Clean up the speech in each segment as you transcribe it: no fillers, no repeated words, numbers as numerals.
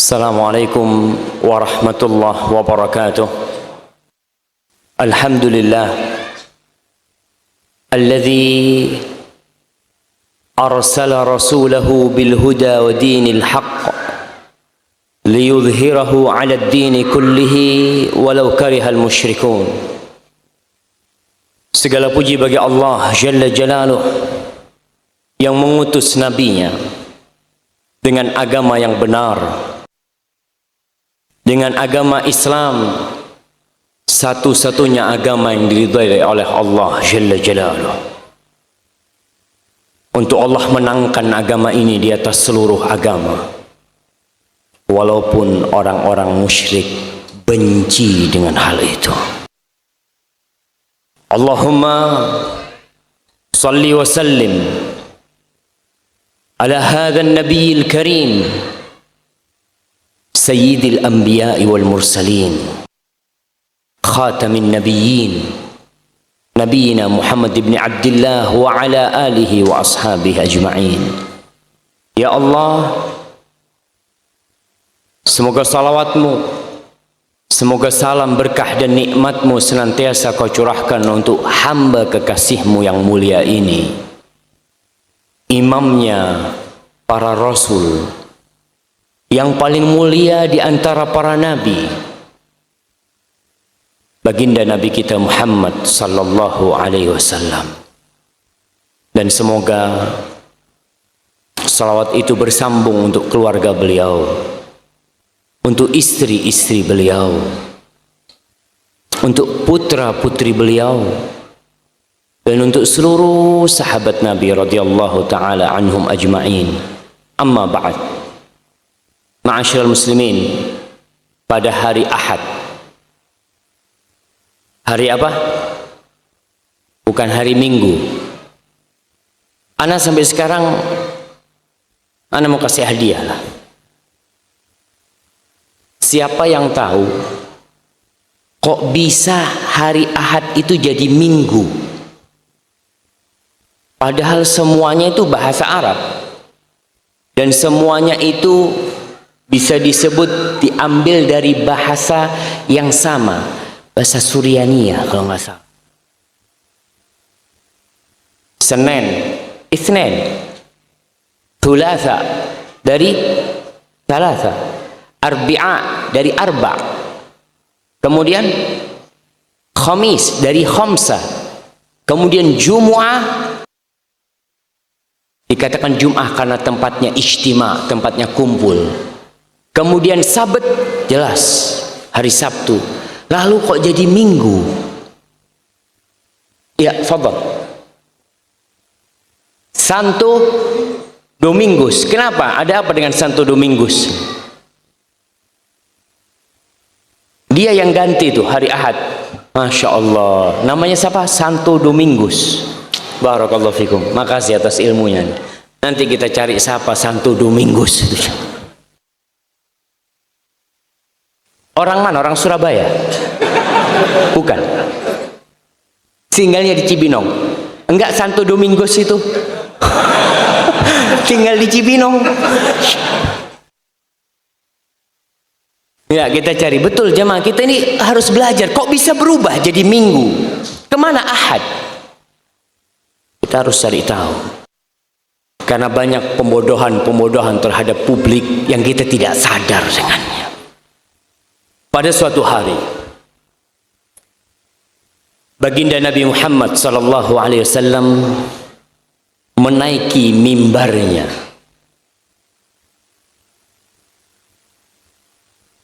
Assalamualaikum warahmatullahi wabarakatuh. Alhamdulillah alladzi arsala rasulahu bil huda wa dinil haqq liyudhhirahu 'ala ad-dini kullihi walau karihal musyrikun. Segala puji bagi Allah Jalla Jalaluh yang mengutus nabinya dengan agama yang benar, dengan agama Islam, satu-satunya agama yang diridhai oleh Allah Jalla Jalaluh. Untuk Allah menangkan agama ini di atas seluruh agama, walaupun orang-orang musyrik benci dengan hal itu. Allahumma salli wa sallim ala hadha an-nabiyil karim sayyidil anbiya'i wal mursalin khatamin nabiyyin nabiyina Muhammad ibn Abdullah wa ala alihi wa ashabihi ajma'in. Ya Allah, semoga salawatmu, semoga salam berkah dan nikmatmu senantiasa kau curahkan untuk hamba kekasihmu yang mulia ini, imamnya para rasul, yang paling mulia di antara para nabi, baginda Nabi kita Muhammad sallallahu alaihi wasallam. Dan semoga salawat itu bersambung untuk keluarga beliau, untuk istri-istri beliau, untuk putra-putri beliau, dan untuk seluruh sahabat Nabi radhiyallahu taala anhum ajma'in. Amma ba'd. Ma'asyiral muslimin, pada hari Ahad. Hari apa? Bukan hari Minggu. Ana sampai sekarang ana mau kasih hadiah lah. Siapa yang tahu kok bisa hari Ahad itu jadi Minggu? Padahal semuanya itu bahasa Arab. Dan semuanya itu bisa disebut diambil dari bahasa yang sama, bahasa Suryaniyah kalau nggak salah. Senin, Itsnin, Thulatha dari Thalatha, Arbi'a dari Arba', kemudian Khamis dari Khamsah, kemudian Jumu'ah dikatakan Jum'ah karena tempatnya ijtima, tempatnya kumpul. Kemudian Sabat jelas hari Sabtu. Lalu kok jadi Minggu? Ya, fadhal. Santo Domingus. Kenapa? Ada apa dengan Santo Domingus? Dia yang ganti itu hari Ahad. Masya Allah. Namanya siapa? Santo Domingus. Barakallahu fikum. Makasih atas ilmunya. Nanti kita cari siapa Santo Domingus itu. Orang mana? Orang Surabaya? Bukan. Tinggalnya di Cibinong. Enggak, Santo Domingus itu tinggal di Cibinong. Ya, kita cari betul jemaah. Kita ini harus belajar. Kok bisa berubah jadi Minggu? Kemana Ahad? Kita harus cari tahu. Karena banyak pembodohan terhadap publik yang kita tidak sadar dengannya. Pada suatu hari, baginda Nabi Muhammad sallallahu alaihi wasallam menaiki mimbarnya.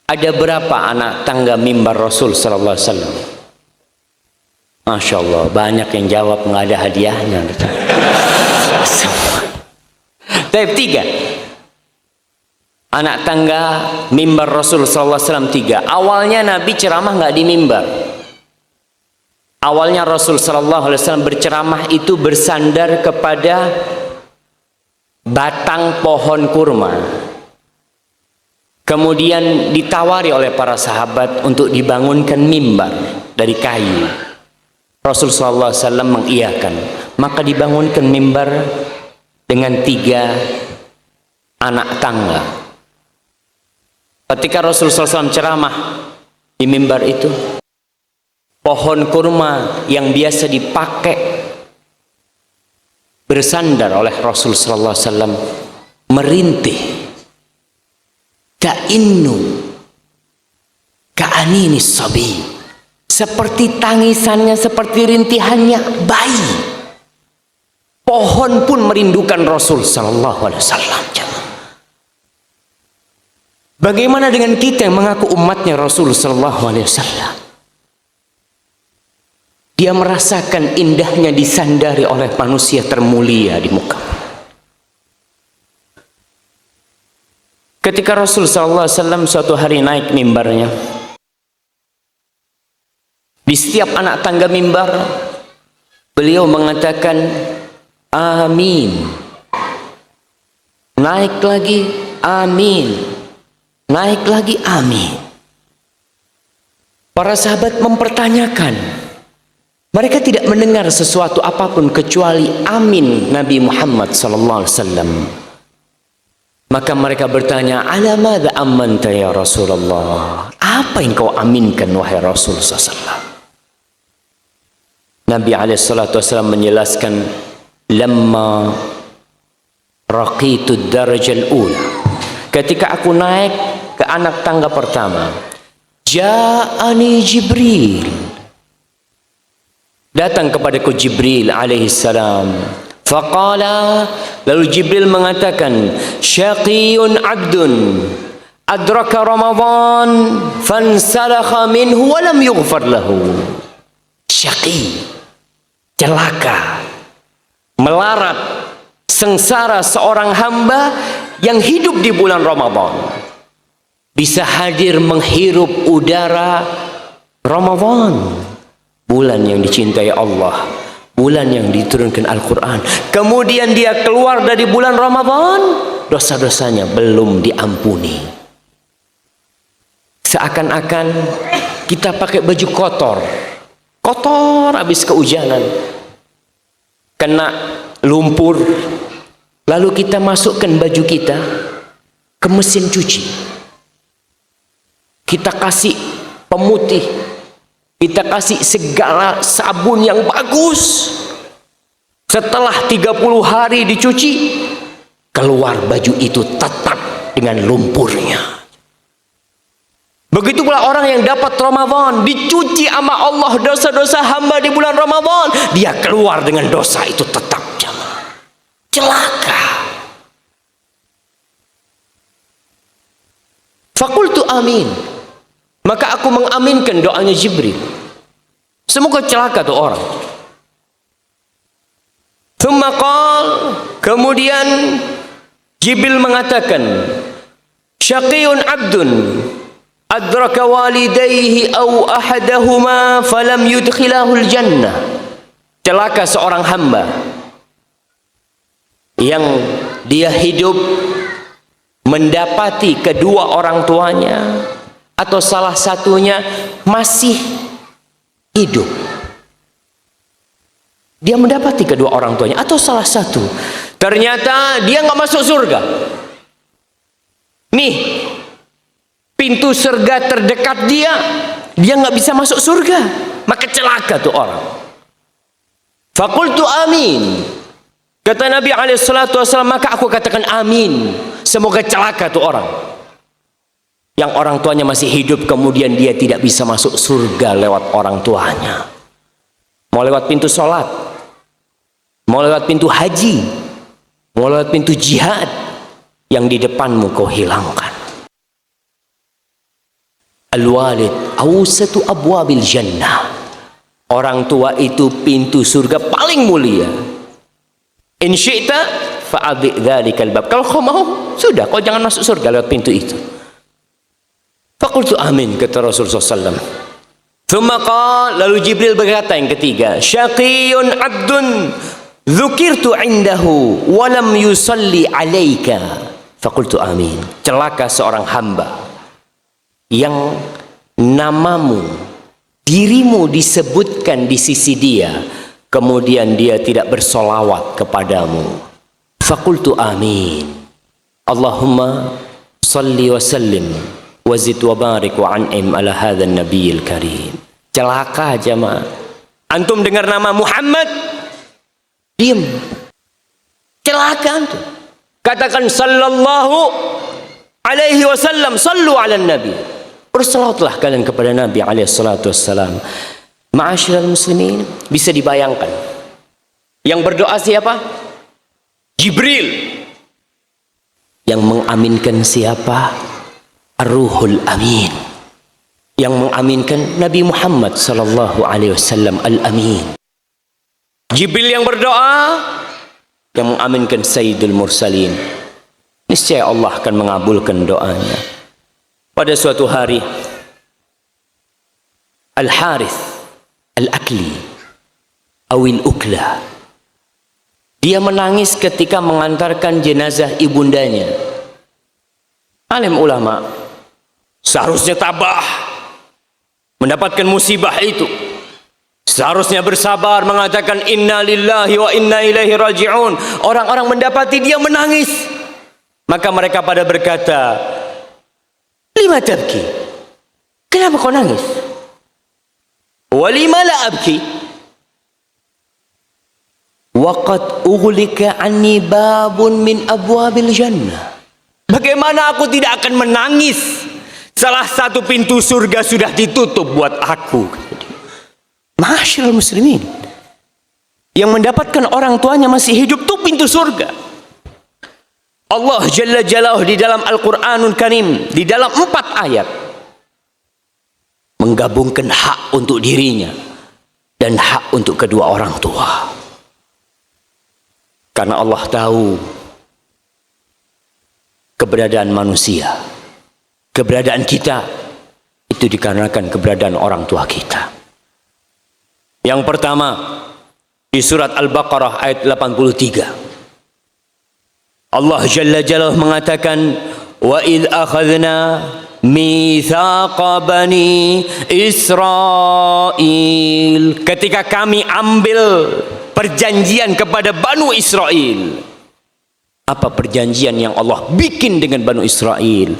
Ada berapa anak tangga mimbar Rasul sallallahu alaihi wasallam? Masya Allah, banyak yang jawab nggak ada hadiahnya. Tapi 3 anak tangga mimbar Rasul sallallahu alaihi wasallam 3. Awalnya Nabi ceramah nggak di mimbar. Awalnya Rasul sallallahu alaihi wasallam berceramah itu bersandar kepada batang pohon kurma. Kemudian ditawari oleh para sahabat untuk dibangunkan mimbar dari kayu. Rasul sallallahu alaihi wasallam mengiyakan. Maka dibangunkan mimbar dengan 3 anak tangga. Ketika Rasulullah SAW ceramah di mimbar itu, pohon kurma yang biasa dipakai bersandar oleh Rasulullah SAW merintih. Ka'innu ka'anini sabi, seperti tangisannya, seperti rintihannya bayi. Pohon pun merindukan Rasul sallallahu alaihi wasallam. Bagaimana dengan kita yang mengaku umatnya Rasul sallallahu alaihi wasallam? Dia merasakan indahnya disandari oleh manusia termulia di muka. Ketika Rasul sallallahu alaihi wasallam suatu hari naik mimbarnya, di setiap anak tangga mimbar beliau mengatakan amin. Naik lagi amin. Naik lagi amin. Para sahabat mempertanyakan. Mereka tidak mendengar sesuatu apapun kecuali amin Nabi Muhammad sallallahu alaihi wasallam. Maka mereka bertanya, "Ala madza amanta ya Rasulullah?" Apa yang kau aminkan wahai Rasul sallallahu alaihi wasallam? Nabi alaihi salatu wasallam menjelaskan, "Lamma raqitu ad-darajal ula." Ketika aku naik ke anak tangga pertama, ja'ani Jibril. Datang kepadaku Jibril alaihi salam. Faqala, lalu Jibril mengatakan, syaqiyun abdun adraka Ramadan fansalakha minhu wa lam yughfar lahu. Syaqi, celaka, melarat, sengsara seorang hamba yang hidup di bulan Ramadan, bisa hadir menghirup udara Ramadan, bulan yang dicintai Allah, bulan yang diturunkan Al-Quran. Kemudian dia keluar dari bulan Ramadan, dosa-dosanya belum diampuni. Seakan-akan kita pakai baju kotor, kotor habis kehujanan, kena lumpur, lalu kita masukkan baju kita ke mesin cuci, kita kasih pemutih, kita kasih segala sabun yang bagus. Setelah 30 hari dicuci, keluar baju itu tetap dengan lumpurnya. Begitu pula orang yang dapat Ramadan, dicuci sama Allah dosa-dosa hamba di bulan Ramadan, dia keluar dengan dosa itu tetap. Celaka. Fakultu amin. Maka aku mengaminkan doanya Jibril. Semoga celaka tuh orang. Thumma qal, kemudian Jibril mengatakan, syaqiyun abdun adraka walidayhi aw ahadahuma falam yudkhilahul jannah. Celaka seorang hamba yang dia hidup mendapati kedua orang tuanya atau salah satunya masih hidup. Dia mendapati kedua orang tuanya atau salah satu, ternyata dia nggak masuk surga. Nih, pintu surga terdekat dia nggak bisa masuk surga, maka celaka tuh orang. Fakultu amin. Kata Nabi SAW, maka aku katakan amin. Semoga celaka tuh orang yang orang tuanya masih hidup, kemudian dia tidak bisa masuk surga lewat orang tuanya. Mau lewat pintu sholat, mau lewat pintu haji, mau lewat pintu jihad, yang di depanmu kau hilangkan. Al-walid awsatu abwabil jannah. Orang tua itu pintu surga paling mulia. In syi'ta fa'adhi dhalikal bab. Kalau kau mau, sudah, kau jangan masuk surga lewat pintu itu. Faqultu amin, kata Rasulullah SAW. Thumma qala, lalu Jibril berkata yang ketiga, syaqiyun abdun dzukirtu indahu wa lam yusalli alaika. Faqultu amin. Celaka seorang hamba yang namamu, dirimu disebutkan di sisi dia, kemudian dia tidak bersolawat kepadamu. Fakultu amin. Allahumma salli wa sallim wazid wa barik wa an'im ala hadzal nabiyil karim. Celaka jemaah. Antum dengar nama Muhammad, diam. Celaka antum. Katakan sallallahu alaihi wasallam, sallu ala nabi. Bersalawatlah kalian kepada Nabi alaihi salatu wassalam. Ma'asyiral muslimin, bisa dibayangkan. Yang berdoa siapa? Jibril. Yang mengaminkan siapa? Ar-Ruhul Amin. Yang mengaminkan Nabi Muhammad sallallahu alaihi wasallam al-Amin. Jibril yang berdoa, yang mengaminkan Sayyidul Mursalin. Niscaya Allah akan mengabulkan doanya. Pada suatu hari, Al-Harith Al-Akli Awil Ukla, dia menangis ketika mengantarkan jenazah ibundanya. Alim ulama seharusnya tabah mendapatkan musibah itu, seharusnya bersabar mengatakan inna lillahi wa inna ilaihi raji'un. Orang-orang mendapati dia menangis, maka mereka pada berkata, lima tabki, kenapa kau nangis? Walima la abki, waqad ughliqa anni babun min abwabil jannah. Bagaimana aku tidak akan menangis? Salah satu pintu surga sudah ditutup buat aku. Ma'asyiral muslimin, yang mendapatkan orang tuanya masih hidup tuh pintu surga. Allah Jalla Jalaluhu di dalam Al-Quranul Karim, di dalam 4 ayat, menggabungkan hak untuk dirinya dan hak untuk kedua orang tua. Karena Allah tahu keberadaan manusia, keberadaan kita itu dikarenakan keberadaan orang tua kita. Yang pertama, di surat Al-Baqarah ayat 83, Allah Jalla Jalaluhu mengatakan, wa idh akhadna mitsaqa bani Israil, ketika kami ambil perjanjian kepada Banu Israel. Apa perjanjian yang Allah bikin dengan Banu Israel?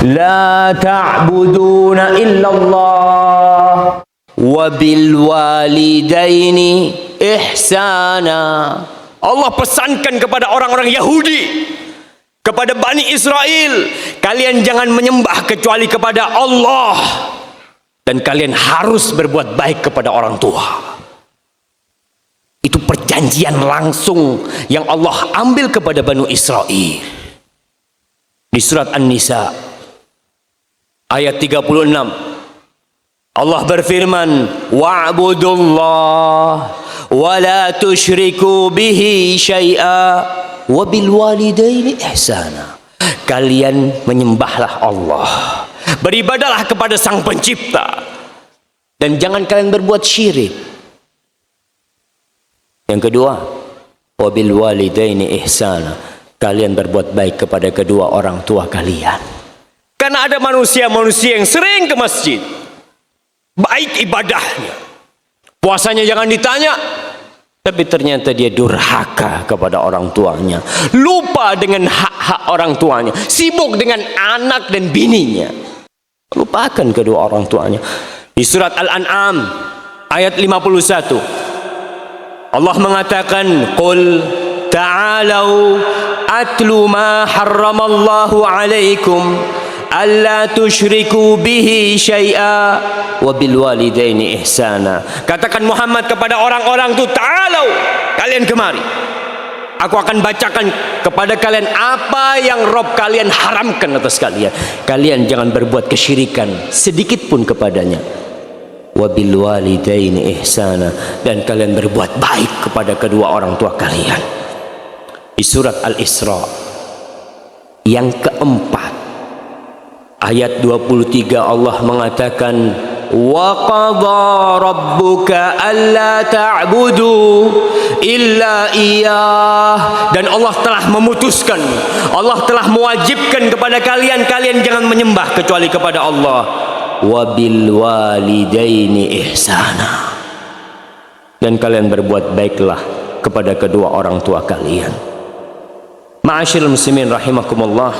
La ta'buduna illallah wa bil walidaini ihsana. Allah pesankan kepada orang-orang Yahudi, kepada Bani Israel, kalian jangan menyembah kecuali kepada Allah, dan kalian harus berbuat baik kepada orang tua. Itu perjanjian langsung yang Allah ambil kepada Banu Israel. Di surat An-Nisa ayat 36, Allah berfirman, wa'budullah wa la tusyriku bihi syai'a wa bil walidaini ihsana. Kalian menyembahlah Allah, beribadahlah kepada Sang Pencipta, dan jangan kalian berbuat syirik. Yang kedua, wa bil walidaini ihsana, kalian berbuat baik kepada kedua orang tua kalian. Karena ada manusia-manusia yang sering ke masjid, baik ibadahnya, puasanya jangan ditanya, tapi ternyata dia durhaka kepada orang tuanya, lupa dengan hak-hak orang tuanya, sibuk dengan anak dan bininya, lupakan kedua orang tuanya. Di surat Al-An'am ayat 51, Allah mengatakan, qul ta'alau atlu ma harramallahu alaikum alla tusyriku bihi syai'a wa bil walidaini ihsana. Katakan Muhammad kepada orang-orang itu, ta'alau, kalian kemari, aku akan bacakan kepada kalian apa yang Rob kalian haramkan atas kalian. Kalian jangan berbuat kesyirikan sedikit pun kepadanya. Wa bil walidaini ihsana, dan kalian berbuat baik kepada kedua orang tua kalian. Di surat Al-Isra yang keempat ayat 23, Allah mengatakan, wa qadha rabbuka alla ta'budu illa iyyah, dan Allah telah memutuskan, Allah telah mewajibkan kepada kalian, kalian jangan menyembah kecuali kepada Allah. Wa bil walidaini ihsana, dan kalian berbuat baiklah kepada kedua orang tua kalian. Ma'asyiral muslimin rahimakumullah,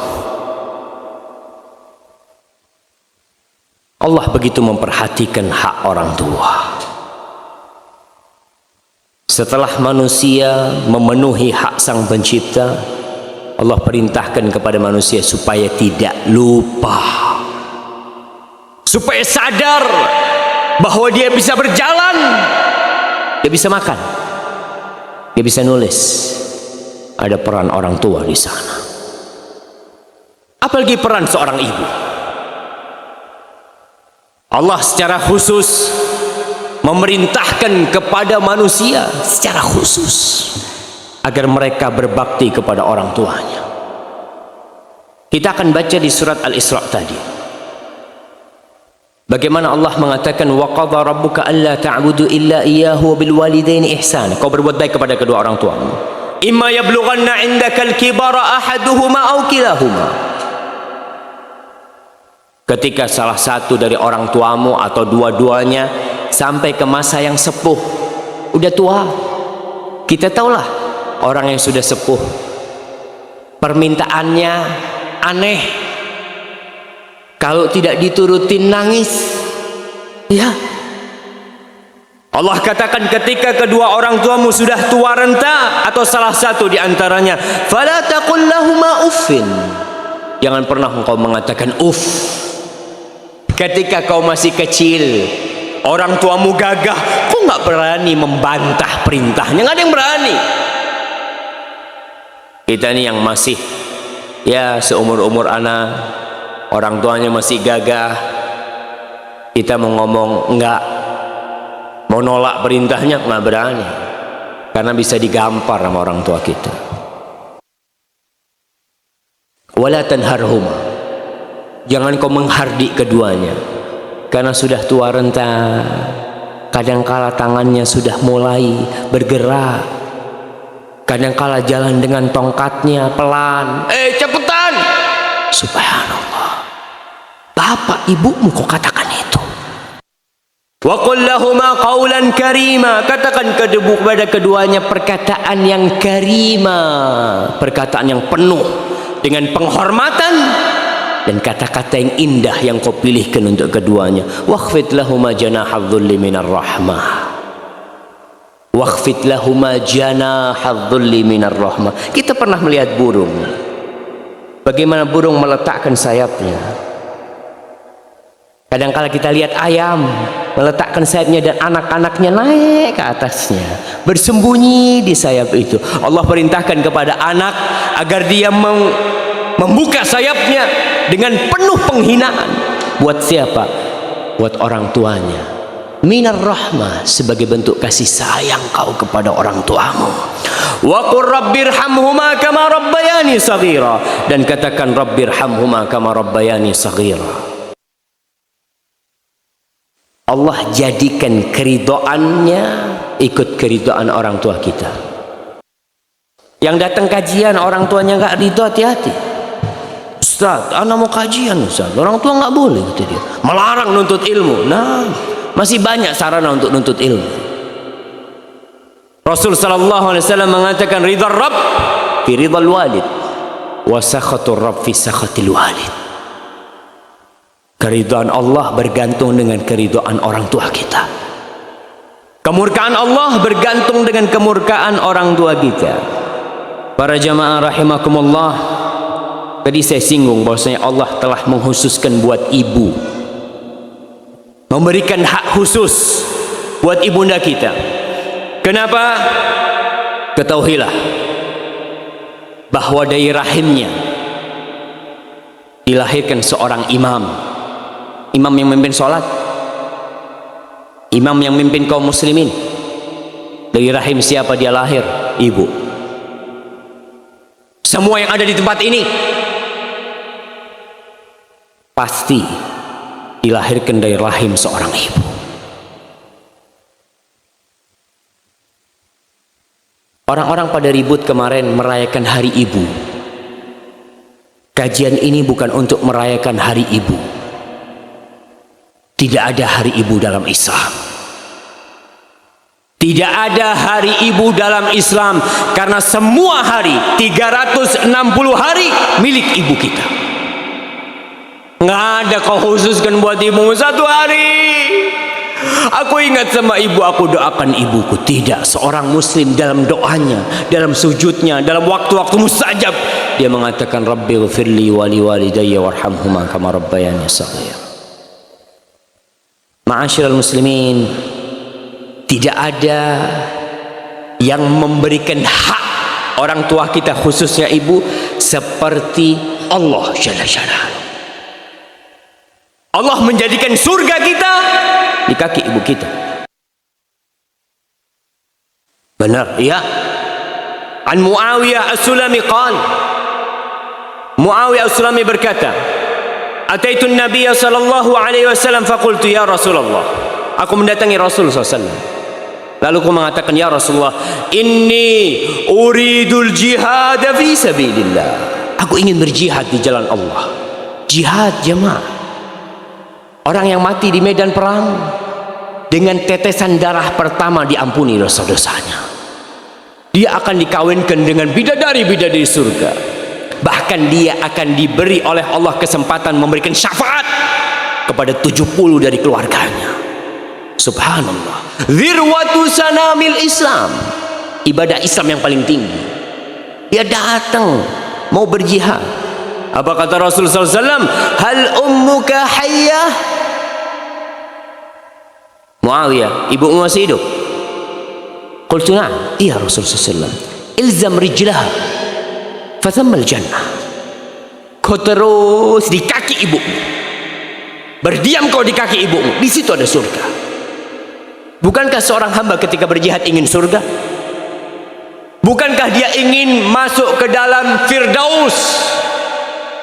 Allah begitu memperhatikan hak orang tua. Setelah manusia memenuhi hak sang pencipta, Allah perintahkan kepada manusia supaya tidak lupa, supaya sadar bahwa dia bisa berjalan, dia bisa makan, dia bisa nulis. Ada peran orang tua di sana. Apalagi peran seorang ibu. Allah secara khusus memerintahkan kepada manusia secara khusus agar mereka berbakti kepada orang tuanya. Kita akan baca di surat Al-Isra tadi, bagaimana Allah mengatakan wa qadha rabbuka alla ta'budu illa iyyahu wa bil walidaini ihsana. Kau berbuat baik kepada kedua orang tuamu. Imma yablughanna 'indakal kibara ahaduhuma aw kilahuma. Ketika salah satu dari orang tuamu atau dua-duanya sampai ke masa yang sepuh, udah tua. Kita tahulah orang yang sudah sepuh, permintaannya aneh, kalau tidak diturutin nangis. Ya, Allah katakan ketika kedua orang tuamu sudah tua renta atau salah satu di antaranya, fala taqul lahuma uffin. Jangan pernah engkau mengatakan uff. Ketika kau masih kecil, orang tuamu gagah, kok nggak berani membantah perintahnya? Nggak ada yang berani. Kita ini yang masih ya seumur-umur anak, orang tuanya masih gagah, kita mau ngomong enggak, mau nolak perintahnya nggak berani, karena bisa digampar sama orang tua kita. Wala tanharhuma. Jangan kau menghardik keduanya, karena sudah tua renta. Kadangkala tangannya sudah mulai bergerak, kadangkala jalan dengan tongkatnya pelan. Cepetan! Subhanallah, bapak ibumu kok katakan itu? Wa qul lahuma qawlan karima. Katakan kepada keduanya perkataan yang karima, perkataan yang penuh dengan penghormatan dan kata-kata yang indah yang kau pilihkan untuk keduanya. Wakhfid lahuma janahadh-dhulli minar rahmah. Wakhfid lahuma janahadh-dhulli minar rahmah. Kita pernah melihat burung, bagaimana burung meletakkan sayapnya. Kadang-kala kita lihat ayam meletakkan sayapnya dan anak-anaknya naik ke atasnya, bersembunyi di sayap itu. Allah perintahkan kepada anak agar dia membuka sayapnya dengan penuh penghinaan. Buat siapa? Buat orang tuanya. Minar rahmah, sebagai bentuk kasih sayang kau kepada orang tuamu. Wa qur rabbirhamhuma kama rabbayani shaghira. Dan katakan rabbirhamhuma kama rabbayani shaghira. Allah jadikan keridhaannya ikut keridhaan orang tua kita. Yang datang kajian orang tuanya nggak ridho, hati-hati. Ustaz, anak mau kajian Ustaz, orang tua nggak boleh, kata dia. Melarang nuntut ilmu. Nah, masih banyak sarana untuk nuntut ilmu. Rasul sallallahu alaihi wasallam mengatakan ridha Rabb fi ridhal walid wa sakhatur Rabb fi sakhatil walid. Keridhaan Allah bergantung dengan keridhaan orang tua kita. Kemurkaan Allah bergantung dengan kemurkaan orang tua kita. Para jamaah rahimakumullah, tadi saya singgung bahwasanya Allah telah mengkhususkan buat ibu, memberikan hak khusus buat ibunda kita. Kenapa? Ketahuilah bahwa dari rahimnya dilahirkan seorang imam, imam yang memimpin sholat, imam yang memimpin kaum muslimin. Dari rahim siapa dia lahir? Ibu. Semua yang ada di tempat ini pasti dilahirkan dari rahim seorang ibu. Orang-orang pada ribut kemarin merayakan hari ibu. Kajian ini bukan untuk merayakan hari ibu. Tidak ada hari ibu dalam Islam. Tidak ada hari ibu dalam Islam, karena semua hari 360 hari milik ibu kita. Nggak ada kau khususkan buat ibumu satu hari. Aku ingat sama ibu, aku doakan ibuku. Tidak, seorang muslim dalam doanya, dalam sujudnya, dalam waktu-waktu mustajab, dia mengatakan Rabbi ghfirli wa li walidayya warhamhuma kama rabbayani shaghira. Ma'asyiral muslimin, tidak ada yang memberikan hak orang tua kita, khususnya ibu, seperti Allah Jalla Jalaluhu. Allah menjadikan surga kita di kaki ibu kita. Benar, ya. An Muawiyah As-Sulami qala, Muawiyah As-Sulami berkata, Ataitu Nabiy sallallahu alaihi wasallam faqultu ya Rasulullah. Aku mendatangi Rasul sallallahu. Lalu aku mengatakan, ya Rasulullah, inni uridul jihad fi sabilillah. Aku ingin berjihad di jalan Allah. Jihad jemaah. Orang yang mati di medan perang dengan tetesan darah pertama diampuni dosa-dosanya. Dia akan dikawinkan dengan bidadari-bidadari surga. Bahkan dia akan diberi oleh Allah kesempatan memberikan syafaat kepada 70 dari keluarganya. Subhanallah. Zirwatu sanamil Islam. Ibadah Islam yang paling tinggi. Dia datang mau berjihad. Apa kata Rasulullah SAW? Hal ummuka hayyah? Muawiyah, ibumu masih hidup? Qultu na'am. Iya Rasulullah SAW. Ilzam rijlah fathammal jannah. Kau terus di kaki ibumu. Berdiam kau di kaki ibumu. Di situ ada surga. Bukankah seorang hamba ketika berjihad ingin surga? Bukankah dia ingin masuk ke dalam Firdaus?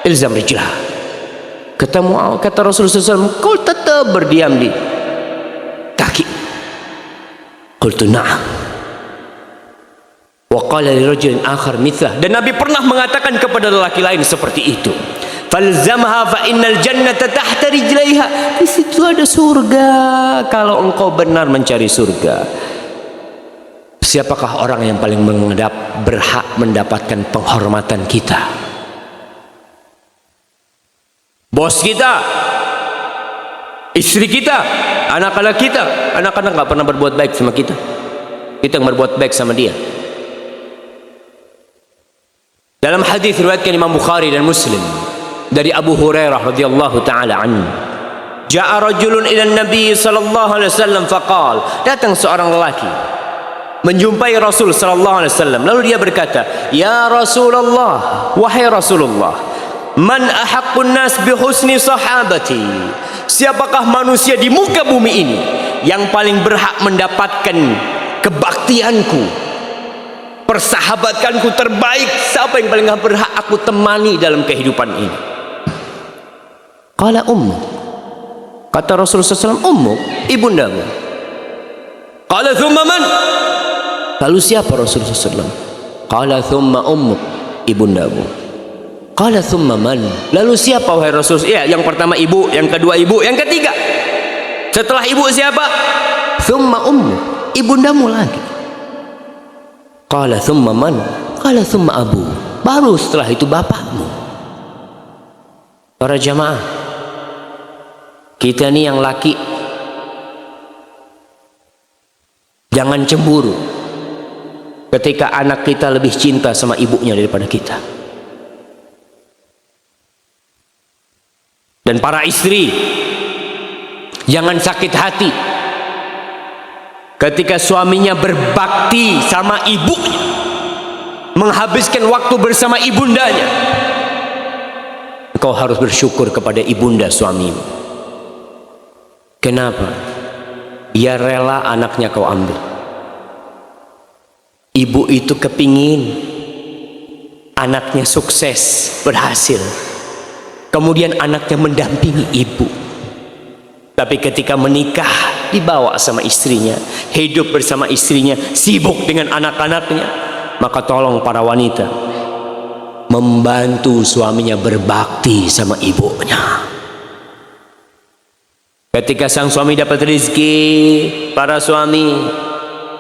Ilzam rijlah. Kata Rasulullah SAW, kau tetap berdiam di kaki. Qultu na'am. Wa qala li rajulin akhar mithlah. Dan Nabi pernah mengatakan kepada lelaki lain seperti itu. Falzamha fa innal jannata tahta rijlaiha. Di situ ada surga kalau engkau benar mencari surga. Siapakah orang yang paling berhak mendapatkan penghormatan kita? Bos kita, istri kita, anak-anak kita. Anak-anak gak pernah berbuat baik sama kita. Kita yang berbuat baik sama dia. Dalam hadis riwayatkan Imam Bukhari dan Muslim dari Abu Hurairah radhiyallahu taala anhu, jaa rajulun ila Nabi sallallahu alaihi wasallam faqal, datang seorang lelaki menjumpai Rasul sallallahu alaihi wasallam, lalu dia berkata, ya Rasulullah, wahai Rasulullah, man ahaqqun nas bi husni sahabati? Siapakah manusia di muka bumi ini yang paling berhak mendapatkan kebaktianku, persahabatanku terbaik? Siapa yang paling berhak aku temani dalam kehidupan ini? Qala ummu. Kata Rasulullah SAW, ummu, ibundamu. Qala thumma man? Lalu siapa Rasulullah SAW? Qala thumma ummu, ibundamu. Qala thumma man? Lalu siapa wahai Rasul? Ya, yang pertama ibu, yang kedua ibu, yang ketiga. Setelah ibu siapa? Thumma ummu, ibundamu lagi. Qala thumma man? Qala thumma abu. Baru setelah itu bapakmu. Para jamaah, kita ini yang laki jangan cemburu ketika anak kita lebih cinta sama ibunya daripada kita. Dan para istri, jangan sakit hati ketika suaminya berbakti sama ibunya, menghabiskan waktu bersama ibundanya. Kau harus bersyukur kepada ibunda suamimu. Kenapa? Ia rela anaknya kau ambil. Ibu itu kepingin anaknya sukses, berhasil. Kemudian anaknya mendampingi ibu. Tapi ketika menikah, dibawa sama istrinya, hidup bersama istrinya, sibuk dengan anak-anaknya. Maka tolong para wanita membantu suaminya berbakti sama ibunya. Ketika sang suami dapat rezeki, para suami,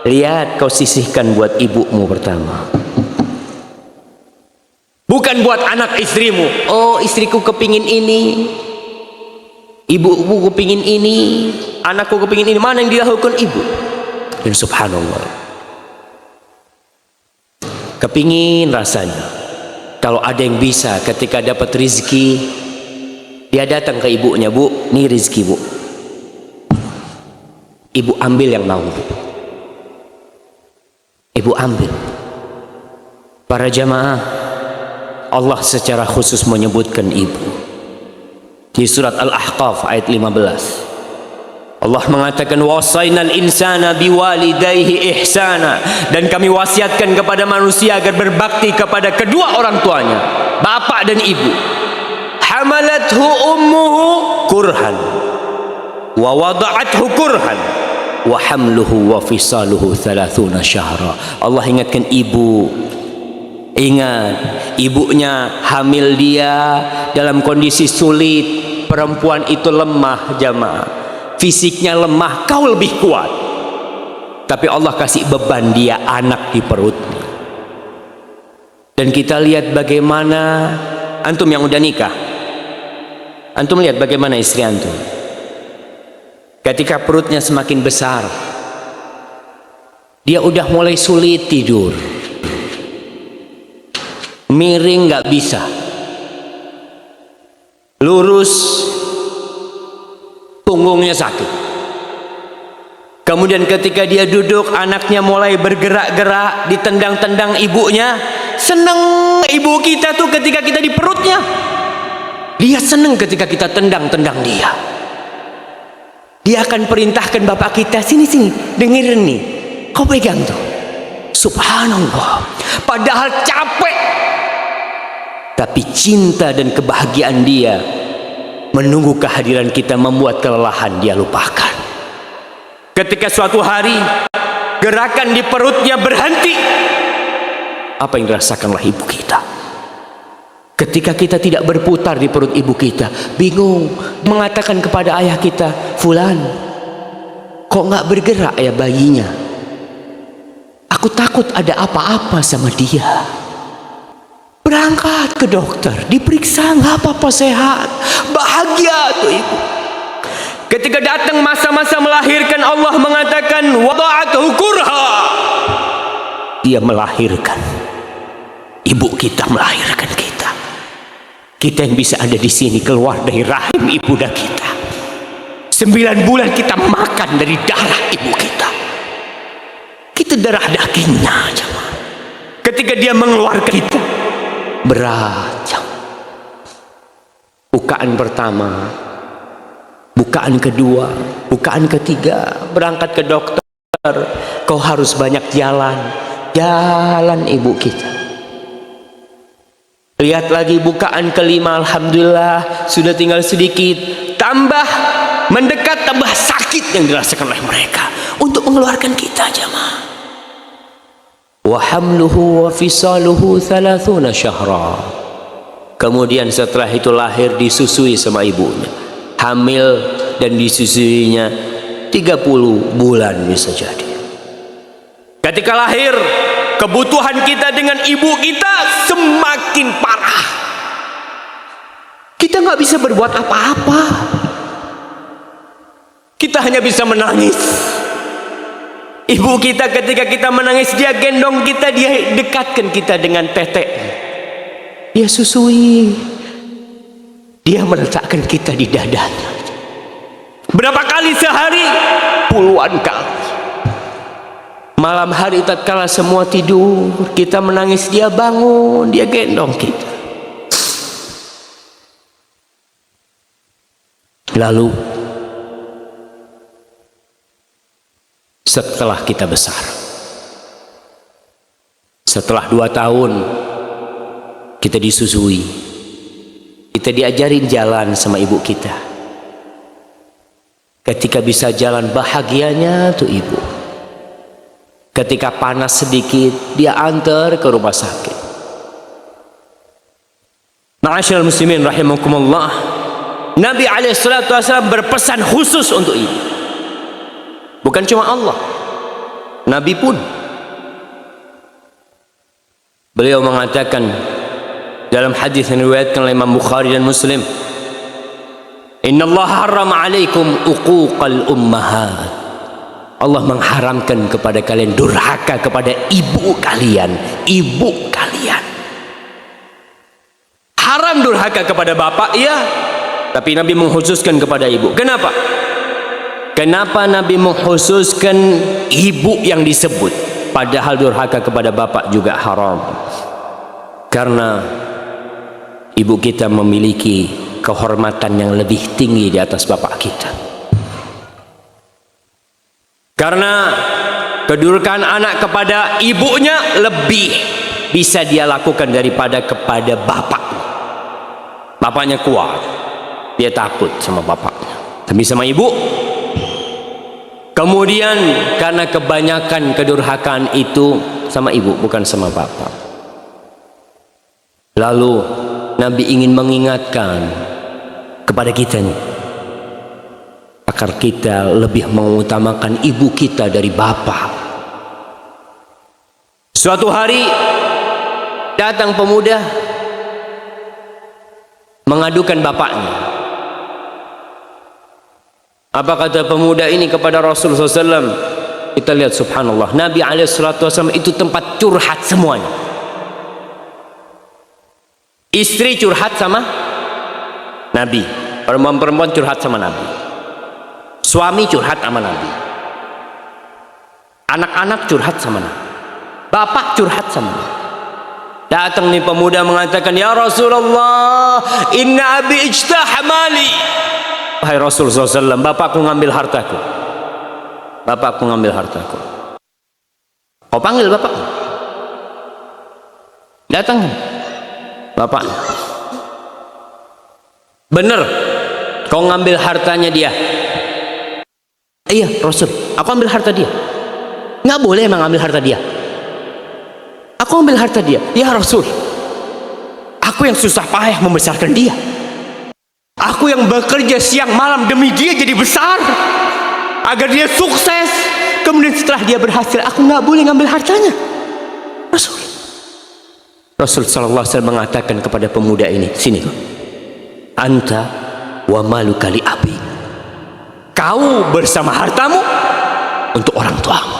lihat kau sisihkan buat ibumu pertama. Bukan buat anak istrimu. Oh, istriku kepingin ini, Ibuku kepingin ini, anakku kepingin ini, mana yang dilakukan ibu? Dan subhanallah, kepingin rasanya kalau ada yang bisa ketika dapat rizki, dia datang ke ibunya, bu, ini rizki bu, ibu ambil yang mau, bu. Ibu ambil. Para jamaah, Allah secara khusus menyebutkan ibu di surat Al-Ahqaf ayat 15. Allah mengatakan wasainal insana biwalidayhi ihsana, dan kami wasiatkan kepada manusia agar berbakti kepada kedua orang tuanya, bapak dan ibu. Hamalathu ummuhu kurhan wa wada'athu kurhan wa hamluhu wa fisaluhu 30 syahra. Allah ingatkan ibu. Ingat, ibunya hamil dia dalam kondisi sulit. Perempuan itu lemah jamaah, fisiknya lemah, kau lebih kuat, tapi Allah kasih beban dia anak di perutnya. Dan kita lihat bagaimana antum yang udah nikah, antum lihat bagaimana istri antum ketika perutnya semakin besar, dia udah mulai sulit tidur, miring nggak bisa, lurus punggungnya sakit. Kemudian ketika dia duduk, anaknya mulai bergerak-gerak, ditendang-tendang ibunya. Seneng ibu kita tuh ketika kita di perutnya, dia seneng ketika kita tendang-tendang dia. Dia akan perintahkan bapak kita, sini-sini, dengerin nih, kau pegang tuh. Subhanallah, padahal capek, tapi cinta dan kebahagiaan dia menunggu kehadiran kita membuat kelelahan dia lupakan. Ketika suatu hari gerakan di perutnya berhenti, apa yang dirasakanlah ibu kita? Ketika kita tidak berputar di perut ibu kita, bingung, mengatakan kepada ayah kita, fulan, kok nggak bergerak ya bayinya? Aku takut ada apa-apa sama dia. Berangkat ke dokter, diperiksa, nggak apa-apa, sehat, bahagia tuh ibu. Ketika datang masa-masa melahirkan, Allah mengatakan wada'atuhu kurha, dia melahirkan, ibu kita melahirkan kita. Kita yang bisa ada di sini keluar dari rahim ibunda kita, 9 bulan kita makan dari darah ibu kita, kita darah dagingnya aja. Ketika dia mengeluarkan kita, berat. Bukaan pertama, bukaan kedua, bukaan ketiga, berangkat ke dokter, kau harus banyak jalan ibu kita. Lihat lagi bukaan kelima, alhamdulillah sudah tinggal sedikit, tambah mendekat, tambah sakit yang dirasakan oleh mereka untuk mengeluarkan kita jamaah. Wa hamluhu wa fisaluhu 30 syahra. Kemudian setelah itu lahir, disusui sama ibunya, hamil dan disusuinya 30 bulan bisa jadi. Ketika lahir, kebutuhan kita dengan ibu kita semakin parah. Kita nggak bisa berbuat apa-apa, kita hanya bisa menangis. Ibu kita ketika kita menangis, dia gendong kita, dia dekatkan kita dengan tetek, dia susui, dia meletakkan kita di dadanya. Berapa kali sehari? Puluhan kali. Malam hari tatkala semua tidur, kita menangis, dia bangun, dia gendong kita. Lalu setelah kita besar, setelah 2 tahun kita disusui, kita diajarin jalan sama ibu kita. Ketika bisa jalan, bahagianya tuh ibu. Ketika panas sedikit, dia antar ke rumah sakit. Ma'asyiral muslimin rahimakumullah, Nabi SAW berpesan khusus untuk ibu. Bukan cuma Allah, Nabi pun. Beliau mengatakan dalam hadis yang diriwayatkan oleh Imam Bukhari dan Muslim, Innallaha harrama 'alaikum uquqal ummahat. Allah mengharamkan kepada kalian durhaka kepada ibu kalian. Ibu kalian. Haram durhaka kepada bapak, iya. Tapi Nabi mengkhususkan kepada ibu. Kenapa? Kenapa Nabi mengkhususkan ibu yang disebut? Padahal durhaka kepada bapak juga haram. Karena ibu kita memiliki kehormatan yang lebih tinggi di atas bapak kita. Karena kedudukan anak kepada ibunya lebih bisa dia lakukan daripada kepada bapaknya. Bapaknya kuat, dia takut sama bapaknya. Tapi sama ibu, kemudian karena kebanyakan kedurhakaan itu sama ibu, bukan sama bapak. Lalu Nabi ingin mengingatkan kepada kita nih, agar kita lebih mengutamakan ibu kita dari bapak. Suatu hari datang pemuda mengadukan bapaknya. Apa kata pemuda ini kepada Rasulullah SAW? Kita lihat subhanallah, Nabi SAW itu tempat curhat semuanya. Istri curhat sama Nabi, perempuan-perempuan curhat sama Nabi, suami curhat sama Nabi, anak-anak curhat sama Nabi, bapak curhat sama Nabi. Datang nih pemuda mengatakan, ya Rasulullah, inna abi ijtah mali. Wahai Rasulullah SAW, bapakku ngambil hartaku. Bapakku ngambil hartaku. Kau panggil bapakmu. Datang bapaknya. Bener kau ngambil hartanya dia? Iya Rasul, aku ambil harta dia. Nggak boleh emang ambil harta dia. Aku ambil harta dia. Ya Rasul, aku yang susah payah membesarkan dia. Aku yang bekerja siang malam demi dia jadi besar, agar dia sukses. Kemudian setelah dia berhasil, aku nggak boleh ngambil hartanya. Rasul sallallahu alaihi wasallam mengatakan kepada pemuda ini, sini anta wa maluka li abi. Kau bersama hartamu untuk orang tuamu,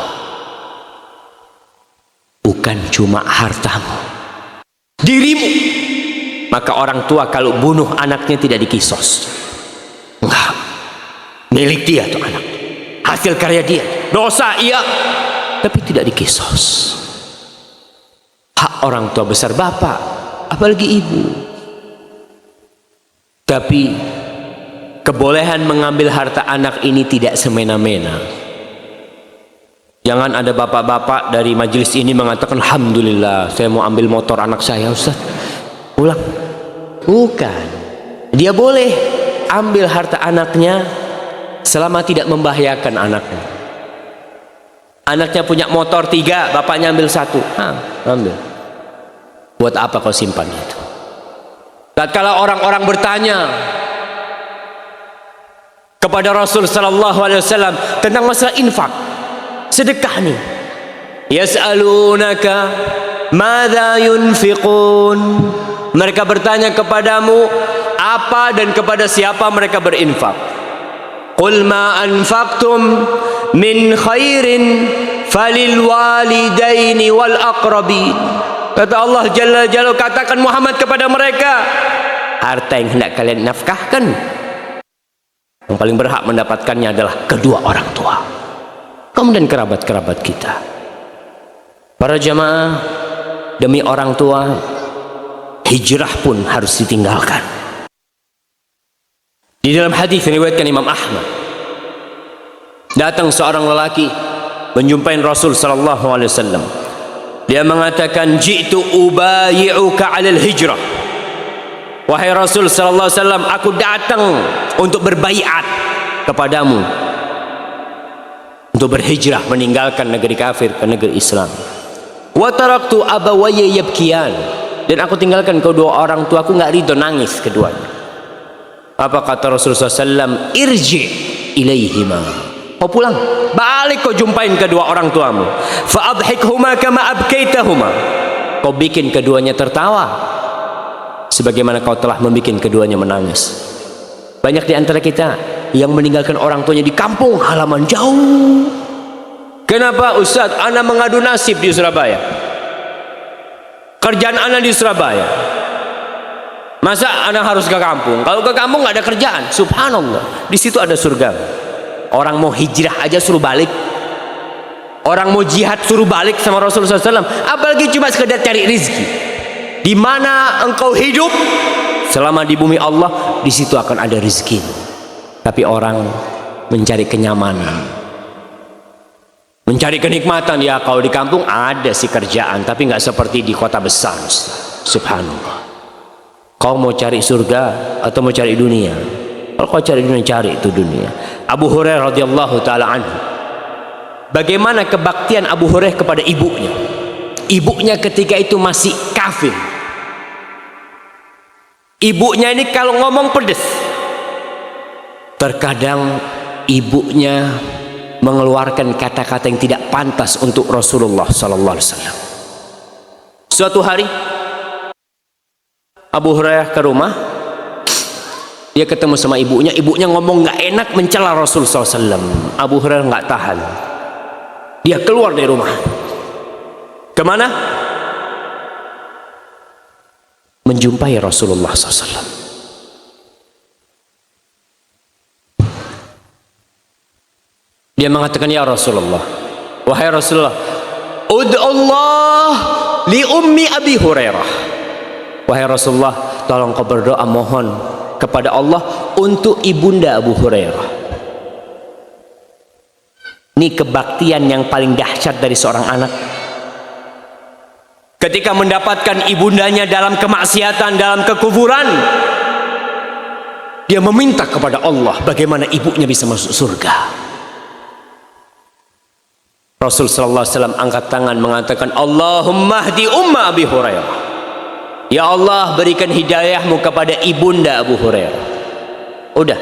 bukan cuma hartamu, dirimu. Maka orang tua kalau bunuh anaknya tidak dikisos. Enggak, milik dia tuh anak, hasil karya dia, dosa iya, tapi tidak dikisos. Hak orang tua besar bapak, apalagi ibu. Tapi kebolehan mengambil harta anak ini tidak semena-mena. Jangan ada bapak-bapak dari majelis ini mengatakan, alhamdulillah saya mau ambil motor anak saya Ustaz, pulang. Bukan, dia boleh ambil harta anaknya selama tidak membahayakan anaknya. Anaknya punya motor 3, bapaknya ambil 1, ambil. Buat apa kau simpan itu? Tatkala orang-orang bertanya kepada Rasul sallallahu alaihi wasallam tentang masalah infak, sedekah nih, yas'alunaka madza yunfiqun. Mereka bertanya kepadamu apa dan kepada siapa mereka berinfak. Qul ma anfaqtum min khairin falil walidaini wal aqrabin. Kata Allah Jalla Jalla, katakan Muhammad kepada mereka, harta yang hendak kalian nafkahkan, yang paling berhak mendapatkannya adalah kedua orang tua, kemudian kerabat-kerabat kita. Para jamaah, demi orang tua hijrah pun harus ditinggalkan. Di dalam hadis yang diriwayatkan Imam Ahmad, datang seorang lelaki menjumpai Rasul sallallahu alaihi wasallam. Dia mengatakan, ji'tu ubayi'uka 'alal hijrah. Wahai Rasul sallallahu alaihi wasallam, aku datang untuk berbaiat kepadamu untuk berhijrah meninggalkan negeri kafir ke negeri Islam. Wa taraktu abawayya yabkiyan. Dan aku tinggalkan kedua orang tuaku, nggak ridho, nangis keduanya. Apa kata Rasulullah SAW? Irji ilaihima. Kau pulang, balik kau jumpain kedua orang tuamu. Fa'adhikhuma kama abkaitahuma. Kau bikin keduanya tertawa sebagaimana kau telah membuat keduanya menangis. Banyak di antara kita yang meninggalkan orang tuanya di kampung halaman jauh. Kenapa Ustaz? Ana mengadu nasib di Surabaya. Kerjaan ana di Surabaya. Masa ana harus ke kampung? Kalau ke kampung nggak ada kerjaan. Subhanallah. Di situ ada surga. Orang mau hijrah aja suruh balik. Orang mau jihad suruh balik sama Rasulullah SAW. Apalagi cuma sekedar cari rizki. Di mana engkau hidup selama di bumi Allah, di situ akan ada rizki. Tapi orang mencari kenyamanan, mencari kenikmatan. Ya kalau di kampung ada sih kerjaan, tapi nggak seperti di kota besar. Subhanallah. Kau mau cari surga atau mau cari dunia? Kalau kau cari dunia, cari itu dunia. Abu Hurairah radhiyallahu taala anhu. Bagaimana kebaktian Abu Hurairah kepada ibunya? Ibunya ketika itu masih kafir. Ibunya ini kalau ngomong pedes. Terkadang ibunya mengeluarkan kata-kata yang tidak pantas untuk Rasulullah sallallahu alaihi wasallam. Suatu hari Abu Hurairah ke rumah, dia ketemu sama ibunya. Ibunya ngomong nggak enak, mencela Rasulullah SAW. Abu Hurairah nggak tahan, dia keluar dari rumah. Kemana? Menjumpai Rasulullah SAW. Dia mengatakan, ya Rasulullah, wahai Rasulullah, ud'ullah li ummi Abi Hurairah. Wahai Rasulullah, tolong kau berdoa, mohon kepada Allah untuk ibunda Abu Hurairah. Ini kebaktian yang paling dahsyat dari seorang anak. Ketika mendapatkan ibundanya dalam kemaksiatan, dalam kekufuran, dia meminta kepada Allah bagaimana ibunya bisa masuk surga. Rasul sallallahu alaihi wasallam angkat tangan mengatakan, Allahumma hdi umma Abi Hurairah. Ya Allah, berikan hidayahmu kepada ibunda Abu Hurairah. Udah,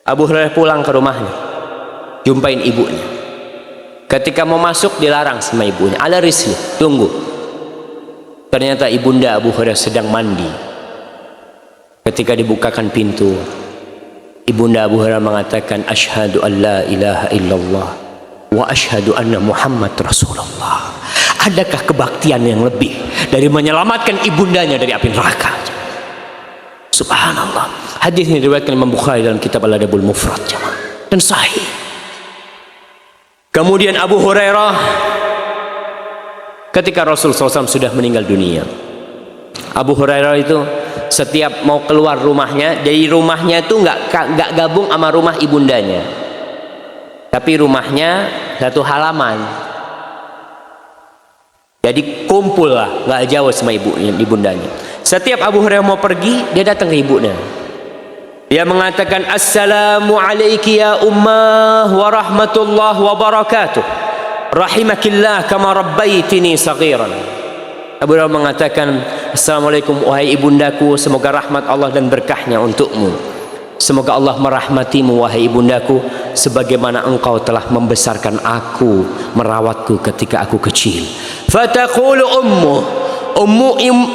Abu Hurairah pulang ke rumahnya, jumpain ibunya. Ketika mau masuk dilarang sama ibunya, ala risli, tunggu. Ternyata ibunda Abu Hurairah sedang mandi. Ketika dibukakan pintu, ibunda Abu Hurairah mengatakan, asyhadu an la ilaha illallah wa asyhadu anna Muhammad Rasulullah. Adakah kebaktian yang lebih dari menyelamatkan ibundanya dari api neraka? Subhanallah. Hadis ini diriwayatkan Imam Bukhari dalam kitab Al-Adabul Mufrad, jemaah, dan sahih. Kemudian Abu Hurairah, ketika Rasul SAW sudah meninggal dunia, Abu Hurairah itu setiap mau keluar rumahnya, dari rumahnya itu nggak gabung sama rumah ibundanya, tapi rumahnya satu halaman. Jadi kumpul lah, nggak jauh sama ibundanya. Setiap Abu Hurairah mau pergi, dia datang ke ibunya. Dia mengatakan, assalamu alaiki ya ummah wa rahmatullah wa barakatuh. Rahimakillah kama rabbaitini saghiran. Abu Hurairah mengatakan, assalamualaikum wahai ibundaku, semoga rahmat Allah dan berkahnya untukmu. Semoga Allah merahmatimu wahai ibundaku, sebagaimana engkau telah membesarkan aku, merawatku ketika aku kecil. Fataqulu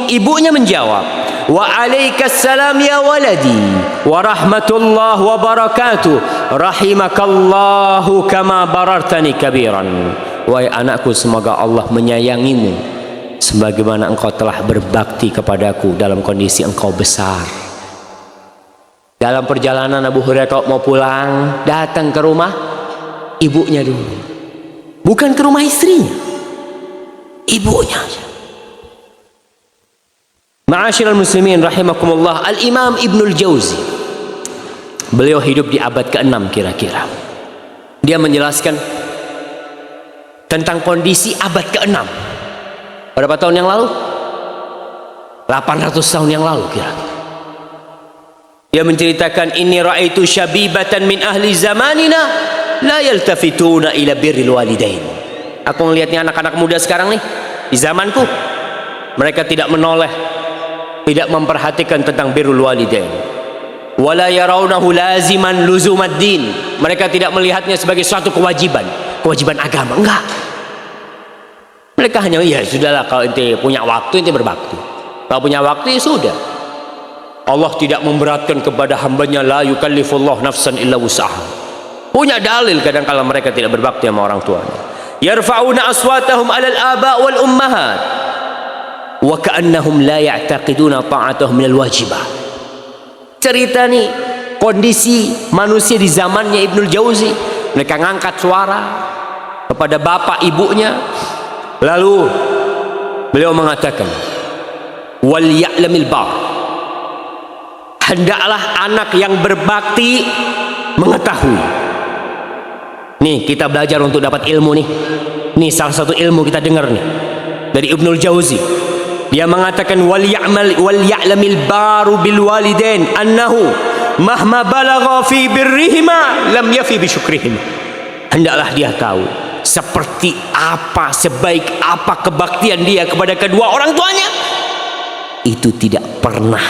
ibunya menjawab, wa alaikassalam ya waladi wa rahmatullah wa barakatuh, rahimakallahu kama barartani kabiran. Wahai anakku, semoga Allah menyayangimu sebagaimana engkau telah berbakti kepadaku dalam kondisi engkau besar. Dalam perjalanan Abu Hurairah kalau mau pulang, datang ke rumah ibunya dulu, bukan ke rumah istrinya, ibunya. Ma'asyiral muslimin rahimakumullah, Al-Imam Ibnul Jauzi, beliau hidup di abad ke-6 kira-kira. Dia menjelaskan tentang kondisi abad ke-6. Berapa tahun yang lalu? 800 tahun yang lalu kira-kira. Dia menceritakan, inni ra'aitu syabibatan min ahli zamanina la yaltafituna ila birril walidain. Aku melihatnya anak-anak muda sekarang nih, di zamanku, mereka tidak menoleh, tidak memperhatikan tentang birrul walidain. Wala yarawnahu laziman luzumad din. Mereka tidak melihatnya sebagai suatu kewajiban agama. Enggak. Mereka hanya, ya sudahlah, kalau ente punya waktu ente berbakti. Kalau punya waktu ya sudah. Allah tidak memberatkan kepada hambanya, la yukallifullah nafsan illa wus'aha. Punya dalil kadang kala mereka tidak berbakti sama orang tuanya. Yarfa'una aswatahum 'alal aba wal ummahat wa ka'annahum la ya'taqiduna ta'atahum minal wajibah. Cerita nih kondisi manusia di zamannya Ibnul Jauzi. Mereka ngangkat suara kepada bapak ibunya, lalu beliau mengatakan, wal ya'lamil bar, hendaklah anak yang berbakti mengetahui. Nih kita belajar untuk dapat ilmu nih. Nih salah satu ilmu kita dengar nih dari Ibnul Jauzi. Dia mengatakan wal ya'lamil baru bil walidain annahu mahma balagha fi birrihima lam yafi bi syukrihima. Hendaklah dia tahu seperti apa, sebaik apa kebaktian dia kepada kedua orang tuanya, itu tidak pernah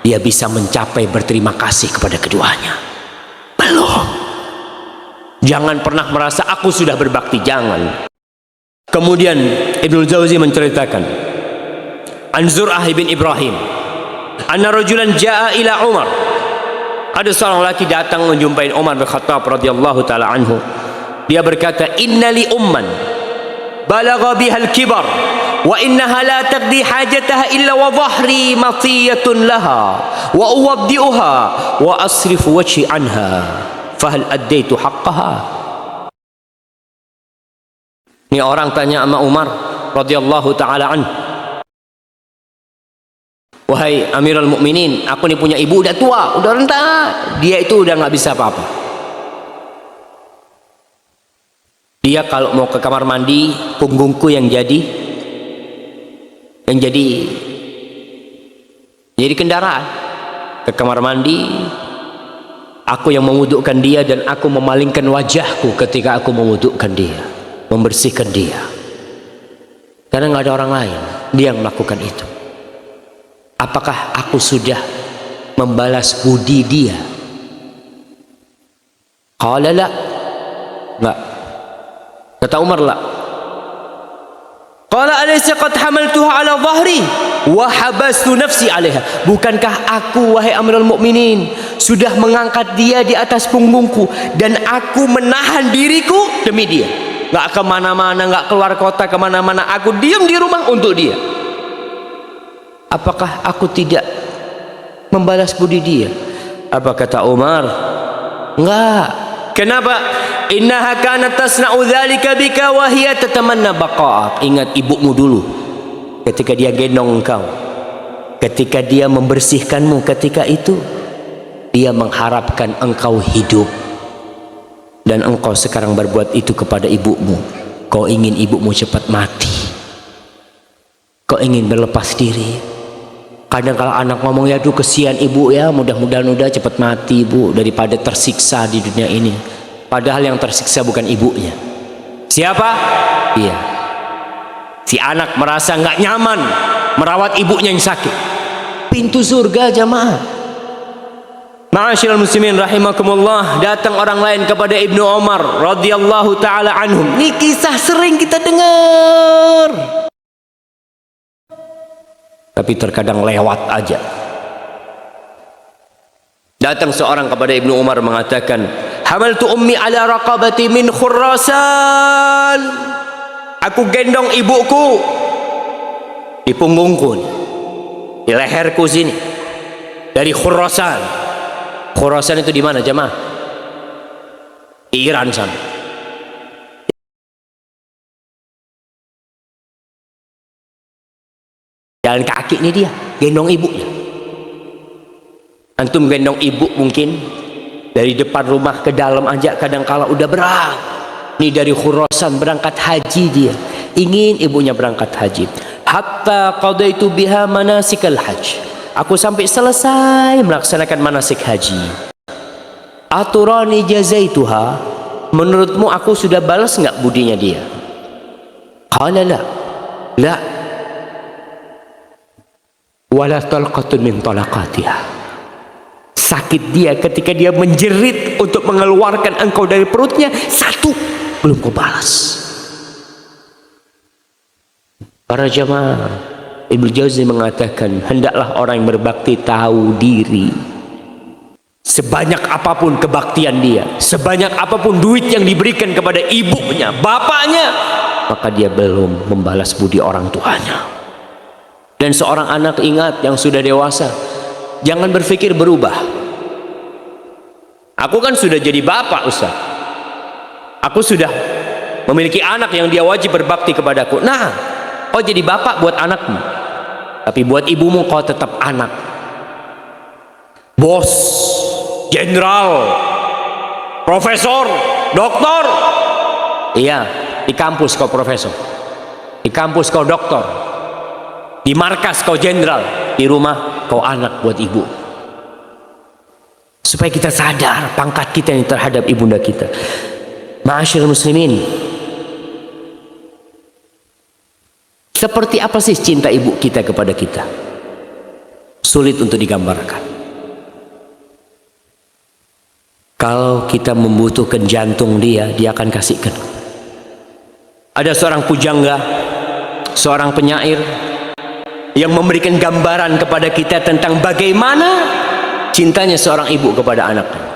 dia bisa mencapai berterima kasih kepada keduanya. Belum. Jangan pernah merasa aku sudah berbakti, jangan. Kemudian Ibnul Jauzi menceritakan an Zur'ah bin Ibrahim anna rajulan jaa ila Umar. Ada seorang laki datang menjumpai Umar bin Khattab radhiyallahu taala anhu. Dia berkata, innali umman balagha bihal kibar wa innaha la taqdi hajataha illa wa dhahri matiyatun laha wa uwaddi'uha wa asrifu wajhi anha fahal addaitu haqqaha. Ini orang tanya sama Umar radhiyallahu taala anhu, wahai Amirul Mukminin, aku nih punya ibu udah tua, udah renta, dia itu udah nggak bisa apa-apa. Dia kalau mau ke kamar mandi, punggungku yang jadi kendaraan ke kamar mandi. Aku yang memwudukkan dia dan aku memalingkan wajahku ketika aku memwudukkan dia, membersihkan dia. Karena nggak ada orang lain, dia yang melakukan itu. Apakah aku sudah membalas budi dia? Qala la. Enggak. Kata Umar, la. Qala alaysa qad hamaltuha ala dhahri wa habastu nafsi 'alaiha. Bukankah aku, wahai Amirul Mukminin, sudah mengangkat dia di atas punggungku dan aku menahan diriku demi dia. Enggak kemana-mana, enggak keluar kota kemana-mana, aku diam di rumah untuk dia. Apakah aku tidak membalas budi dia? Apa kata Umar? Enggak. Kenapa? Innaha kanat tasna'u dzalika bika wa hiya tatamanna baqa'ak. Ingat ibumu dulu ketika dia gendong engkau, ketika dia membersihkanmu, ketika itu dia mengharapkan engkau hidup. Dan engkau sekarang berbuat itu kepada ibumu. Kau ingin ibumu cepat mati, kau ingin berlepas diri. Kadang kalau anak ngomong, ya aduh kesian ibu ya, mudah-mudahan udah cepat mati ibu daripada tersiksa di dunia ini. Padahal yang tersiksa bukan ibunya. Siapa? Iya. Si anak merasa nggak nyaman merawat ibunya yang sakit. Pintu surga jamaah. Ma'asyiral muslimin rahimakumullah, datang orang lain kepada Ibnu Umar radhiyallahu taala anhum. Ini kisah sering kita dengar, tapi terkadang lewat aja. Datang seorang kepada Ibnu Umar mengatakan, hamaltu ummi ala raqabati min Khurasan. Aku gendong ibuku di punggungku, di leherku sini, dari Khurasan. Khurasan itu di mana jemaah? Iran sana. Jalan kaki ini dia, gendong ibunya. Antum gendong ibu mungkin dari depan rumah ke dalam aja kadang kala udah berat. Ini dari Khurasan berangkat haji dia, ingin ibunya berangkat haji. Hatta qadaitu biha manasikal hajj. Aku sampai selesai melaksanakan manasik haji. Aturani jazaituha. Menurutmu aku sudah balas nggak budinya dia? Qala la. La. Wala talqatun min talaqatiha. Sakit dia ketika dia menjerit untuk mengeluarkan engkau dari perutnya, satu belum kau balas. Para jamaah, Ibnu Jauzi mengatakan, hendaklah orang yang berbakti tahu diri. Sebanyak apapun kebaktian dia, sebanyak apapun duit yang diberikan kepada ibunya, bapaknya, maka dia belum membalas budi orang tuanya. Dan seorang anak, ingat, yang sudah dewasa, jangan berpikir berubah. Aku kan sudah jadi bapak, Ustaz. Aku sudah memiliki anak yang dia wajib berbakti kepadaku. Nah, kau jadi bapak buat anakmu, tapi buat ibumu kau tetap anak. Bos, jenderal, profesor, doktor. Iya, di kampus kau profesor, di kampus kau doktor, di markas kau jenderal, di rumah kau anak buat ibu. Supaya kita sadar pangkat kita yang terhadap ibunda kita. Ma'asyiral muslimin, seperti apa sih cinta ibu kita kepada kita? Sulit untuk digambarkan. Kalau kita membutuhkan jantung dia, dia akan kasihkan. Ada seorang pujangga, seorang penyair yang memberikan gambaran kepada kita tentang bagaimana cintanya seorang ibu kepada anaknya.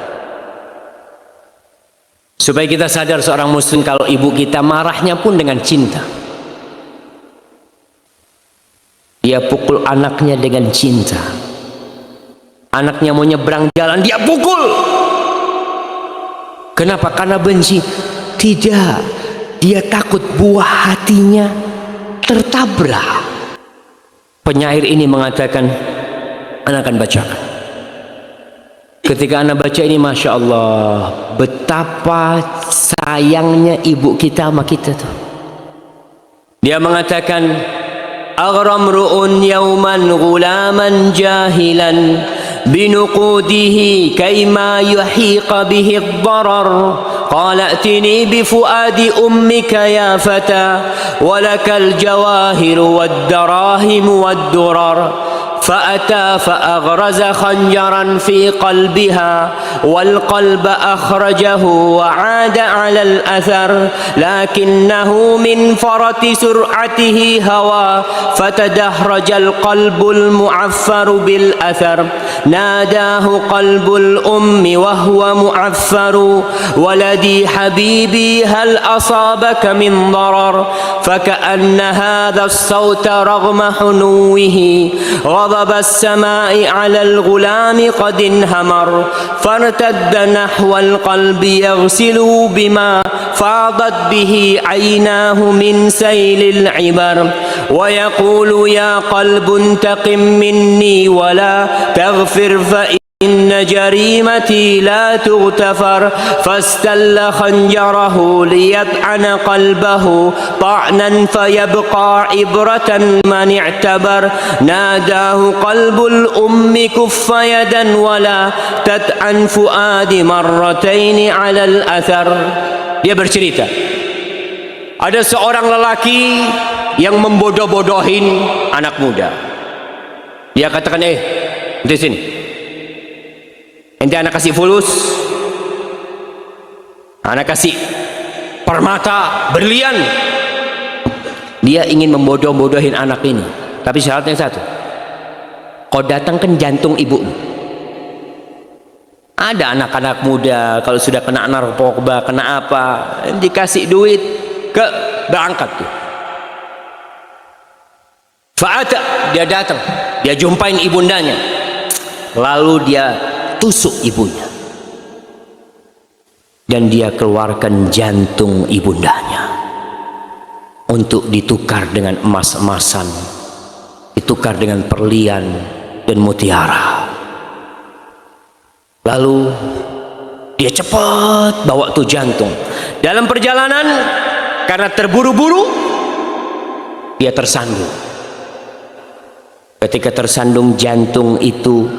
Supaya kita sadar seorang muslim, kalau ibu kita marahnya pun dengan cinta. Dia pukul anaknya dengan cinta. Anaknya mau nyebrang jalan, dia pukul. Kenapa? Karena benci? Tidak, dia takut buah hatinya tertabrak. Penyair ini mengatakan, anak akan bacakan. Ketika anak baca ini, Masya Allah, betapa sayangnya ibu kita sama kita tuh. Dia mengatakan, agramru'un yawman gulaman jahilan binuqudihi kayma yuhiqa bihi ad-darar qala atini bifuadi ummika ya fata walakal jawahiru wad-darahim wad-durar فأتى فأغرز خنجرا في قلبها والقلب أخرجه وعاد على الأثر لكنه من فرط سرعته هوى فتدهرج القلب المعفر بالأثر ناداه قلب الأم وهو معفر ولدي حبيبي هل أصابك من ضرر فكأن هذا الصوت رغم حنوه غضب السماء على الغلام قد انهمر فارتد نحو القلب يغسل بما فاضت به عيناه من سيل العبر ويقول يا قلب انتقم مني ولا تغفر فإن جريمتي لا تغتفر فاستل خنجره ليطعن قلبه طعنا فيبقى عبرة من اعتبر ناداه قلب الأم كف يدا ولا تطعن فؤاد مرتين على الأثر. Dia bercerita, ada seorang lelaki yang membodoh-bodohin anak muda. Dia katakan, di sini ente anak kasih fulus, anak kasih permata, berlian. Dia ingin membodoh-bodohin anak ini, tapi syaratnya satu, kau datangkan jantung ibumu. Ada anak-anak muda kalau sudah kena narkoba, kena apa, dikasih duit ke berangkat tuh. Fa'ata, dia datang, dia jumpain ibundanya, lalu dia tusuk ibunya dan dia keluarkan jantung ibundanya untuk ditukar dengan emas-emasan, ditukar dengan perlian dan mutiara. Lalu dia cepat bawa tuh jantung. Dalam perjalanan, karena terburu-buru, dia tersandung. Ketika tersandung, jantung itu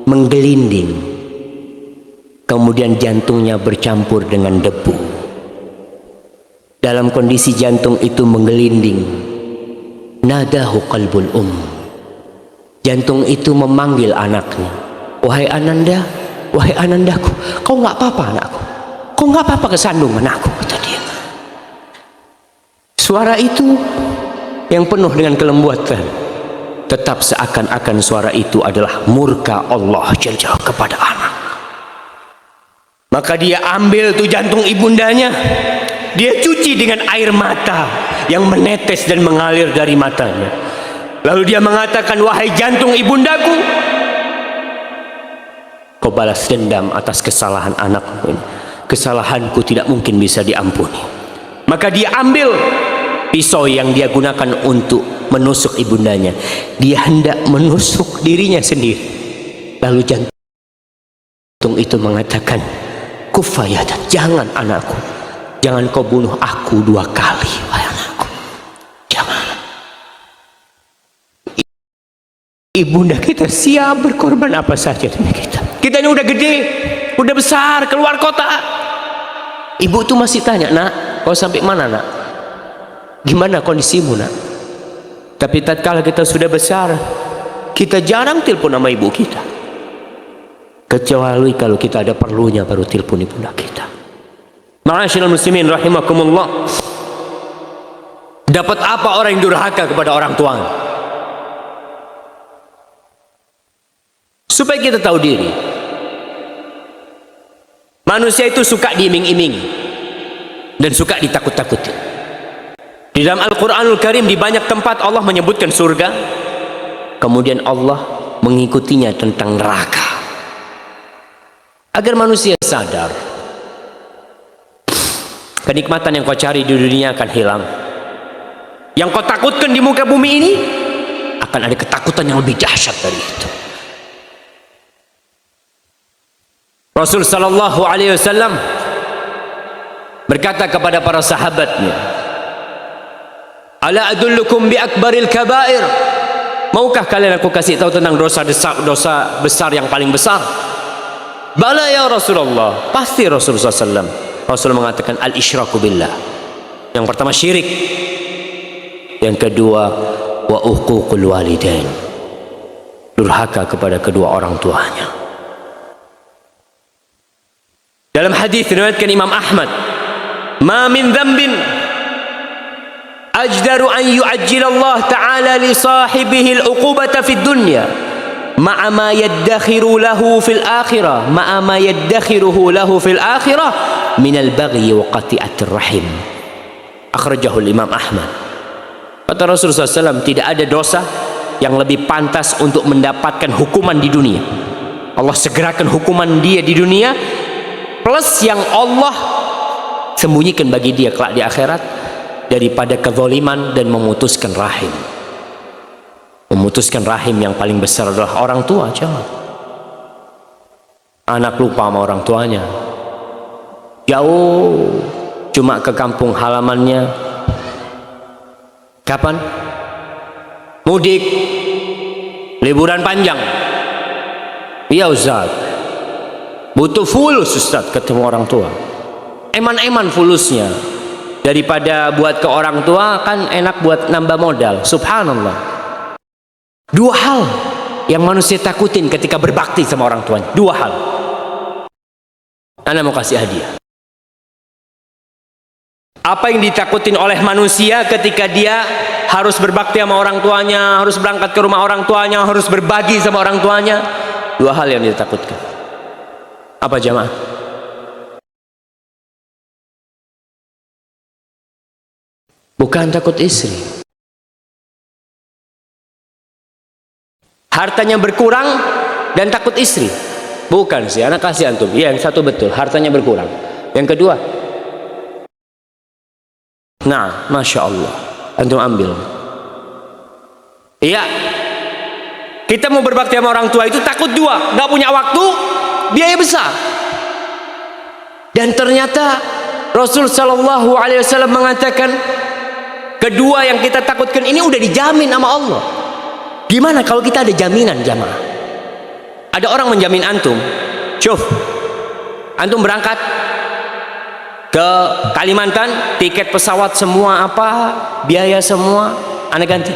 menggelinding, kemudian jantungnya bercampur dengan debu. Dalam kondisi jantung itu menggelinding, nadahu qalbul jantung itu memanggil anaknya, wahai Ananda, wahai Anandaku, kau nggak apa-apa anakku, kau nggak apa-apa kesandung anakku, kata dia. Suara itu yang penuh dengan kelembutan, tetap seakan-akan suara itu adalah murka Allah Jalla Jalla kepada anak. Maka dia ambil tuh jantung ibundanya, dia cuci dengan air mata yang menetes dan mengalir dari matanya. Lalu dia mengatakan, wahai jantung ibundaku, kau balas dendam atas kesalahan anakku ini. Kesalahanku tidak mungkin bisa diampuni. Maka dia ambil pisau yang dia gunakan untuk menusuk ibundanya. Dia hendak menusuk dirinya sendiri. Lalu jantung itu mengatakan, kufayatan, jangan anakku, jangan kau bunuh aku 2 kali, wahai anakku, jangan. Ibunda kita siap berkorban apa saja demi kita. Kita ini udah gede, udah besar, keluar kota. Ibu tuh masih tanya, nak, kau sampai mana nak? Gimana kondisimu nak? Tapi tatkala kita sudah besar, kita jarang telepon sama ibu kita, kecuali kalau kita ada perlunya baru telepon ibunda kita. Ma'asyiral muslimin rahimakumullah. Dapat apa orang yang durhaka kepada orang tuanya? Supaya kita tahu diri. Manusia itu suka diiming-imingi dan suka ditakut-takuti. Di dalam Al-Quranul Karim di banyak tempat Allah menyebutkan surga, kemudian Allah mengikutinya tentang neraka, agar manusia sadar kenikmatan yang kau cari di dunia akan hilang. Yang kau takutkan di muka bumi ini akan ada ketakutan yang lebih dahsyat dari itu. Rasul sallallahu alaihi wasallam berkata kepada para sahabatnya, ala adullukum bi akbaril kabair, maukah kalian aku kasih tahu tentang dosa besar yang paling besar? Bala ya Rasulullah, pasti Rasulullah SAW. Rasul mengatakan al-isyraku billah. Yang pertama syirik, yang kedua wa uququl walidain, durhaka kepada kedua orang tuanya. Dalam hadis diriwayatkan Imam Ahmad, ma min dzambin ajdaru an yu'ajjil Allah Ta'ala li sahibihi al-uqubata fid dunya ma'a ma yaddakhiru lahu fil akhirah min al-baghi wa qati'atir rahim. Akhrajahu Imam Ahmad. Kata Rasulullah SAW, tidak ada dosa yang lebih pantas untuk mendapatkan hukuman di dunia. Allah segerakan hukuman dia di dunia, plus yang Allah sembunyikan bagi dia kelak di akhirat, daripada kezaliman dan memutuskan rahim. Memutuskan rahim yang paling besar adalah orang tua. Jangan anak lupa sama orang tuanya, jauh cuma ke kampung halamannya. Kapan? Mudik, liburan panjang. Iya Ustaz, butuh fulus Ustaz ketemu orang tua. Eman-eman fulusnya, daripada buat ke orang tua kan enak buat nambah modal. Subhanallah. 2 hal yang manusia takutin ketika berbakti sama orang tuanya. 2 hal. Anda mau kasih hadiah. Apa yang ditakutin oleh manusia ketika dia harus berbakti sama orang tuanya, harus berangkat ke rumah orang tuanya, harus berbagi sama orang tuanya? 2 hal yang ditakutkan. Apa jamaah? Bukan takut istri, hartanya berkurang dan takut istri. Bukan sih, anak kasih antum. Iya, yang satu betul, hartanya berkurang. Yang kedua, nah, masya Allah, antum ambil. Iya, kita mau berbakti sama orang tua itu takut 2, nggak punya waktu, biaya besar. Dan ternyata Rasul Shallallahu Alaihi Wasallam mengatakan, kedua yang kita takutkan ini udah dijamin sama Allah. Gimana kalau kita ada jaminan jamaah? Ada orang menjamin antum, Syuf, antum berangkat ke Kalimantan, tiket pesawat semua apa, biaya semua, anak ganti.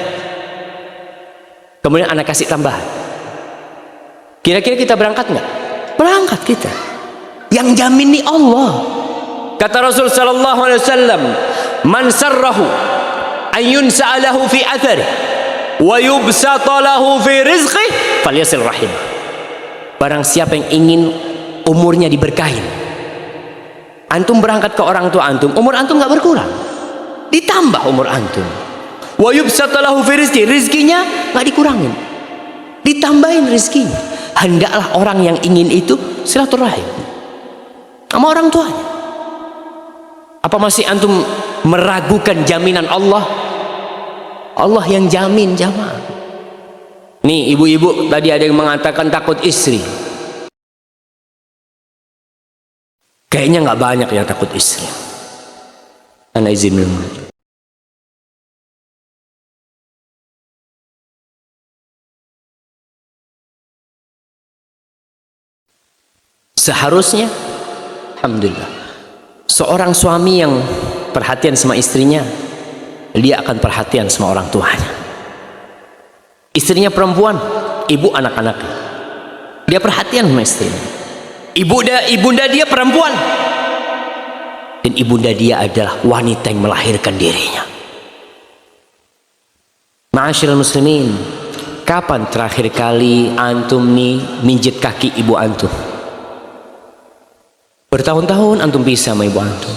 Kemudian anak kasih tambahan. Kira-kira kita berangkat nggak? Berangkat kita. Yang jamin nih Allah. Kata Rasul Sallallahu Alaihi Wasallam, man sarrahu ayun sa'alahu fi athari wa yubsata lahu fi rizqih falyasil rahim. Barang siapa yang ingin umurnya diberkahin, antum berangkat ke orang tua antum, umur antum nggak berkurang, ditambah umur antum. Wa yubsata lahu fi rizqih, rizkinya nggak dikurangin, ditambahin rizkinya. Hendaklah orang yang ingin itu silaturahim sama orang tuanya. Apa masih antum meragukan jaminan Allah? Allah yang jamin jamaah. Nih ibu-ibu tadi ada yang mengatakan takut istri. Kayaknya nggak banyak yang takut istri. Ana izin dulu. Seharusnya, alhamdulillah, seorang suami yang perhatian sama istrinya, dia akan perhatian sama orang tuanya. Istrinya perempuan, ibu anak-anaknya, dia perhatian sama istrinya. Ibunda dia perempuan, dan ibunda dia adalah wanita yang melahirkan dirinya. Ma'asyiral muslimin, kapan terakhir kali antum nih minjit kaki ibu antum? Bertahun-tahun antum bisa sama ibu antum.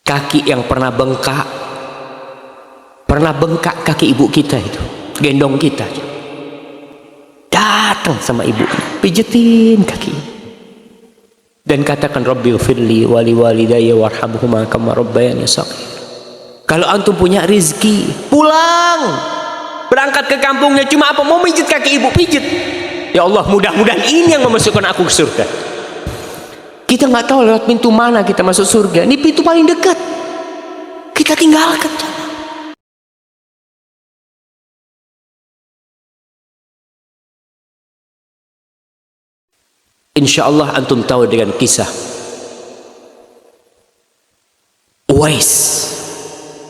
Kaki yang pernah bengkak kaki ibu kita itu, gendong kita, datang sama ibu, pijetin kaki dan katakan Rabbighfirli wali walidayya warhamhuma kama rabbayani shaghir. Kalau antum punya rizki, pulang berangkat ke kampungnya, cuma apa, mau pijit kaki ibu, pijit. Ya Allah, mudah-mudahan ini yang memasukkan aku ke surga. Kita nggak tahu lewat pintu mana kita masuk surga. Ini pintu paling dekat, kita tinggalkan. Insya Allah antum tahu dengan kisah Uwais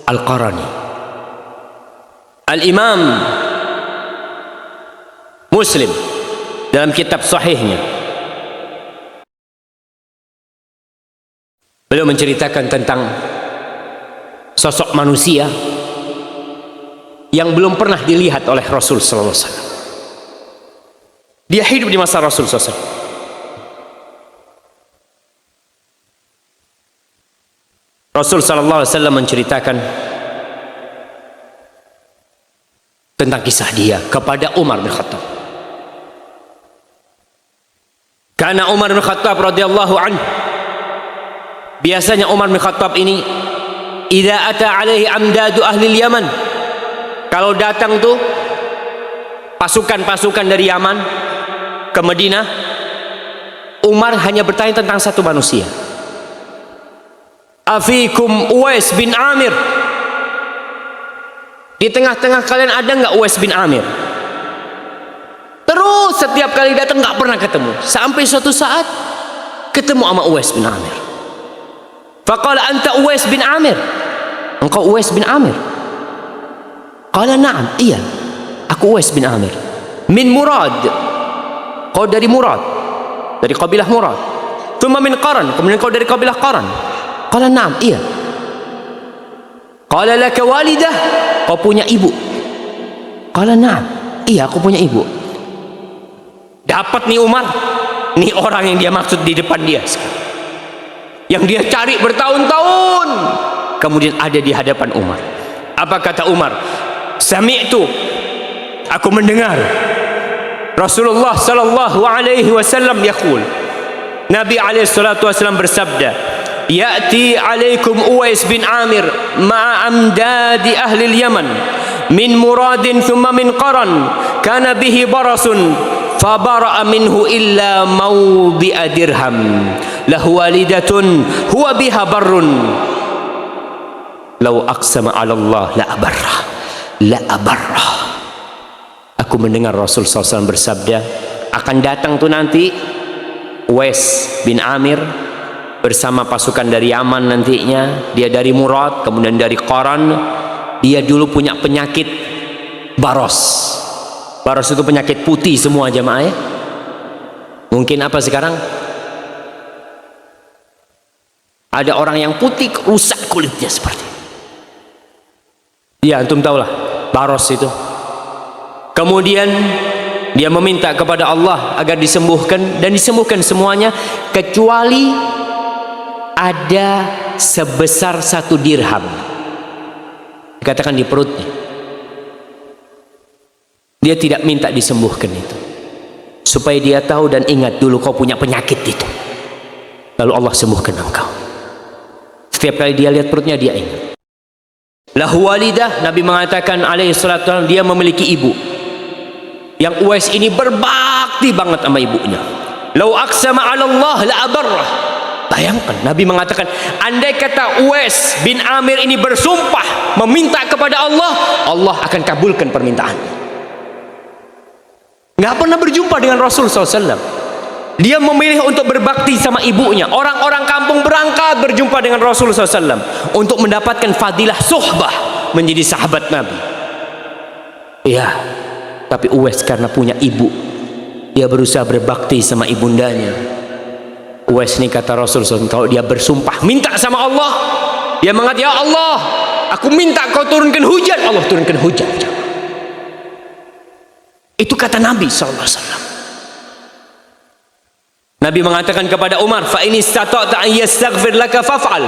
Al-Qarani. Al-Imam Muslim dalam kitab sahihnya, beliau menceritakan tentang sosok manusia yang belum pernah dilihat oleh Rasul sallallahu alaihi wasallam. Dia hidup di masa Rasul sallallahu alaihi wasallam. Rasul sallallahu alaihi wasallam menceritakan tentang kisah dia kepada Umar bin Khattab. Karena Umar bin Khattab radhiyallahu anhu, biasanya Umar bin Khattab ini idza ata alaihi amdadu ahli Yaman, kalau datang tuh pasukan-pasukan dari Yaman ke Madinah, Umar hanya bertanya tentang satu manusia. Afikum Uwais bin Amir, di tengah-tengah kalian ada nggak Uwais bin Amir? Terus setiap kali datang nggak pernah ketemu, sampai suatu saat ketemu sama Uwais bin Amir. Faqala anta Uwais bin Amir, engkau Uwais bin Amir? Qala na'am, iya, aku Uwais bin Amir. Min Murad, kau dari Murad, dari kabilah Murad. Thumma min Qaran, kemudian kau dari kabilah Qaran. Qala na'am, iya. Qala laka walidah, kau punya ibu? Qala na'am, iya, aku punya ibu. Dapat nih Umar, nih orang yang dia maksud di depan dia sekarang, yang dia cari bertahun-tahun, kemudian ada di hadapan Umar. Apa kata Umar? Sami'tu, aku mendengar Rasulullah sallallahu alaihi wasallam yaqul, Nabi alaihi salatu wasallam bersabda, ya'ti alaikum Uwais bin Amir ma'a amdadi ahli Yaman min Muradin thumma min Qaran, kana bihi barasun fabara'a minhu illa mawdi'a dirham, lahu walidatun huwa biha barrun, law aqsama 'ala Allah la abarra. Aku mendengar Rasul SAW bersabda, akan datang tuh nanti Uwais bin Amir bersama pasukan dari Yaman nantinya, dia dari Murad, kemudian dari Qaran. Dia dulu punya penyakit baros. Baros itu penyakit putih semua jamaah ya. Mungkin apa sekarang? Ada orang yang putih rusak kulitnya seperti. Ya antum tahulah baros itu. Kemudian dia meminta kepada Allah agar disembuhkan, dan disembuhkan semuanya kecuali ada sebesar 1 dirham dikatakan di perutnya. Dia tidak minta disembuhkan itu, supaya dia tahu dan ingat dulu kau punya penyakit itu, lalu Allah sembuhkan engkau. Setiap kali dia lihat perutnya dia ingat. Lahu walidah, Nabi mengatakan alaihi salatu wasallam, dia memiliki ibu yang Uwais ini berbakti banget sama ibunya. Lau aqsama 'ala Allah la abarrah. Bayangkan, Nabi mengatakan andai kata Uwais bin Amir ini bersumpah meminta kepada Allah, Allah akan kabulkan permintaannya. Nggak pernah berjumpa dengan Rasul SAW. Dia memilih untuk berbakti sama ibunya. Orang-orang kampung berangkat berjumpa dengan Rasul SAW untuk mendapatkan fadilah suhbah, menjadi sahabat Nabi. Iya, tapi Uwais karena punya ibu, dia berusaha berbakti sama ibundanya. Uwais ini kata Rasul SAW, kalau dia bersumpah minta sama Allah, dia mengatakan, ya Allah, aku minta kau turunkan hujan. Allah turunkan hujan. Itu kata Nabi SAW. Nabi mengatakan kepada Umar, fa in istata'ta an yastaghfir laka faf'al.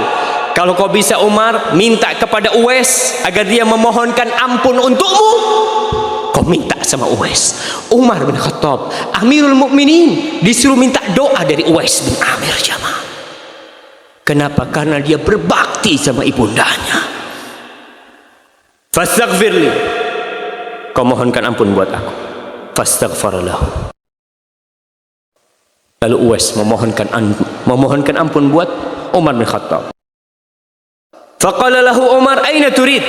Kalau kau bisa Umar, minta kepada Uwais agar dia memohonkan ampun untukmu, kau minta sama Uwais. Umar bin Khattab, Amirul Mukminin, disuruh minta doa dari Uwais bin Amir, jamaah. Kenapa? Karena dia berbakti sama ibundanya. Fastaghfirli, kau mohonkan ampun buat aku. Fastaghfara lahu. Lalu Uwais memohonkan ampun buat Umar bin Khattab. Faqala lahu Umar, aina turid?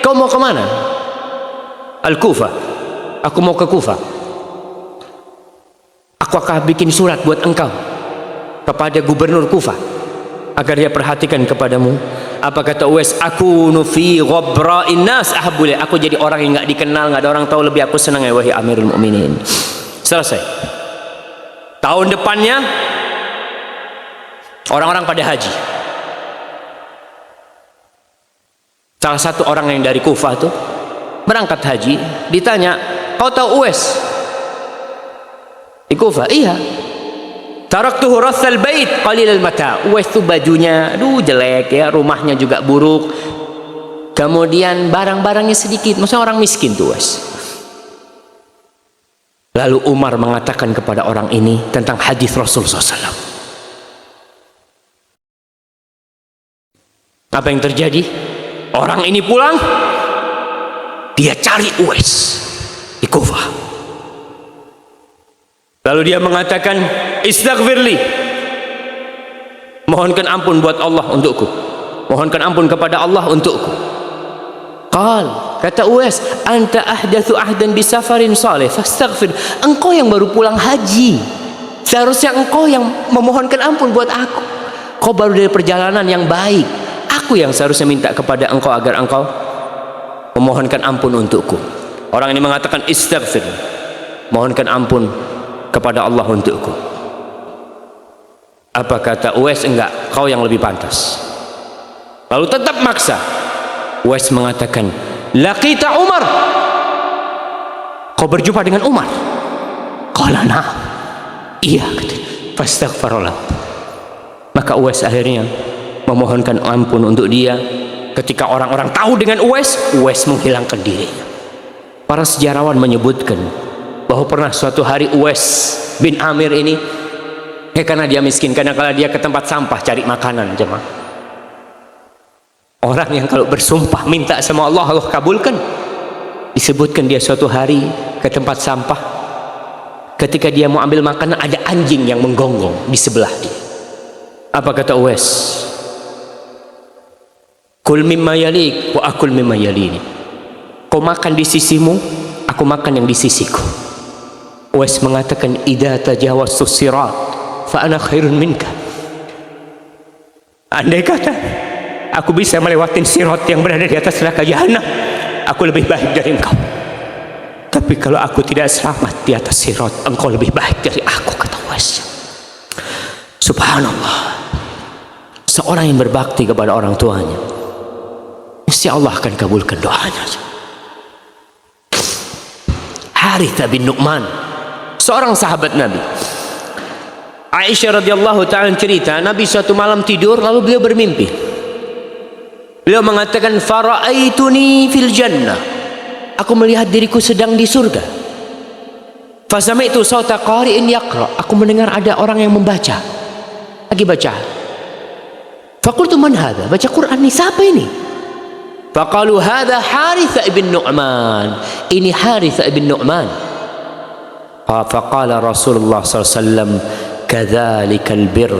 Kau mau ke mana? Al-Kufah. Aku mau ke Kufah. Aku akan bikin surat buat engkau kepada gubernur Kufah agar dia perhatikan kepadamu. Apa kata Uwais? Aku nufi ghabra'in nas ahabbuli. Aku jadi orang yang enggak dikenal, enggak ada orang tahu, lebih aku senang ya wahai Amirul Mukminin. Selesai. Tahun depannya orang-orang pada haji. Salah satu orang yang dari Kufah tuh berangkat haji, ditanya, kau tahu Uwais di Kufah? Iya. Taraktuhu rassal bait qalilal mata. Uwais tuh bajunya aduh jelek ya, rumahnya juga buruk, kemudian barang-barangnya sedikit, maksudnya orang miskin tuh Uwais. Lalu Umar mengatakan kepada orang ini tentang hadis Rasulullah SAW. Apa yang terjadi? Orang ini pulang, dia cari Uwais di Kufah. Lalu dia mengatakan, istaghfirli, mohonkan ampun buat Allah untukku, mohonkan ampun kepada Allah untukku. Kata Uwais, anta ahdatsu ahdan bi safarin salih fastaghfir. Engkau yang baru pulang haji, seharusnya engkau yang memohonkan ampun buat aku. Kau baru dari perjalanan yang baik, aku yang seharusnya minta kepada engkau agar engkau memohonkan ampun untukku. Orang ini mengatakan istaghfir, mohonkan ampun kepada Allah untukku. Apa kata Uwais? Enggak, kau yang lebih pantas. Lalu tetap maksa. Uwais mengatakan, laqita Umar, kau berjumpa dengan Umar? Qala na'am, iya, katanya. Fastaghfirullah. Maka Uwais akhirnya memohonkan ampun untuk dia. Ketika orang-orang tahu dengan Uwais, Uwais menghilangkan dirinya. Para sejarawan menyebutkan bahwa pernah suatu hari Uwais bin Amir ini, karena dia miskin, karena kalau dia ke tempat sampah cari makanan, jemaah. Orang yang kalau bersumpah minta sama Allah, Allah kabulkan. Disebutkan dia suatu hari ke tempat sampah, ketika dia mau ambil makanan, ada anjing yang menggonggong di sebelah dia. Apa kata Uwais? Kul mimma yalik wa akul mimma yalini. Kau makan di sisimu, aku makan yang di sisiku. Uwais mengatakan, idza tajawaztu sirat fa ana khairun minka. Andai kata aku bisa melewati sirat yang berada di atas neraka jahanam, aku lebih baik dari engkau. Tapi kalau aku tidak selamat di atas sirat, engkau lebih baik dari aku, kata Uwais. Subhanallah. Seorang yang berbakti kepada orang tuanya, mesti Allah akan kabulkan doanya. Harithah bin Nu'man, seorang sahabat Nabi. Aisyah radhiyallahu ta'ala cerita, Nabi suatu malam tidur lalu beliau bermimpi. Beliau mengatakan, fara'aituni fil jannah, aku melihat diriku sedang di surga. Fasami'tu sawta qari'in yaqra, aku mendengar ada orang yang membaca, lagi baca. Faqultu man hadha, baca Quran, ini siapa ini? Faqalu hadha Harithah ibn Nu'man, ini Harithah ibn Nu'man. Faqala Rasulullah SAW, kadzalikal bir,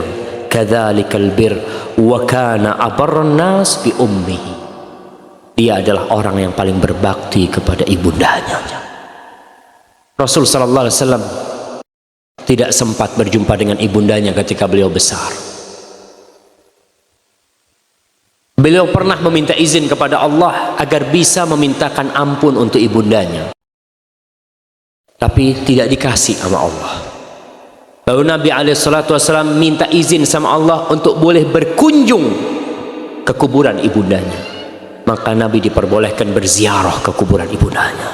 kadzalikal bir, wa kana abarran nas bi ummihi. Dia adalah orang yang paling berbakti kepada ibundanya. Rasul sallallahu alaihi wasallam tidak sempat berjumpa dengan ibundanya ketika beliau besar. Beliau pernah meminta izin kepada Allah agar bisa memintakan ampun untuk ibundanya, tapi tidak dikasih sama Allah. Lalu Nabi SAW minta izin sama Allah untuk boleh berkunjung ke kuburan ibundanya. Maka Nabi diperbolehkan berziarah ke kuburan ibundanya.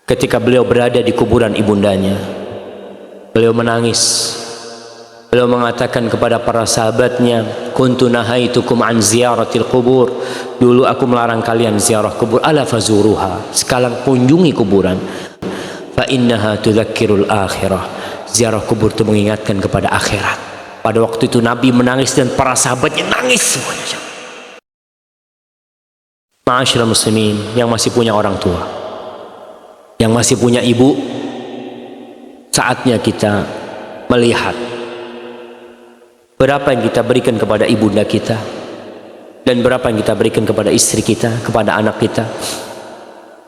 Ketika beliau berada di kuburan ibundanya, beliau menangis. Beliau mengatakan kepada para sahabatnya, kuntu nahaitukum an ziyaratil kubur, dulu aku melarang kalian ziarah kubur, ala fazuruha, sekarang kunjungi kuburan, fa innaha tudzakkirul akhirah, ziarah kubur itu mengingatkan kepada akhirat. Pada waktu itu Nabi menangis dan para sahabatnya nangis semuanya. Ma'asyiral muslimin yang masih punya orang tua, yang masih punya ibu, saatnya kita melihat berapa yang kita berikan kepada ibunda kita dan berapa yang kita berikan kepada istri kita, kepada anak kita.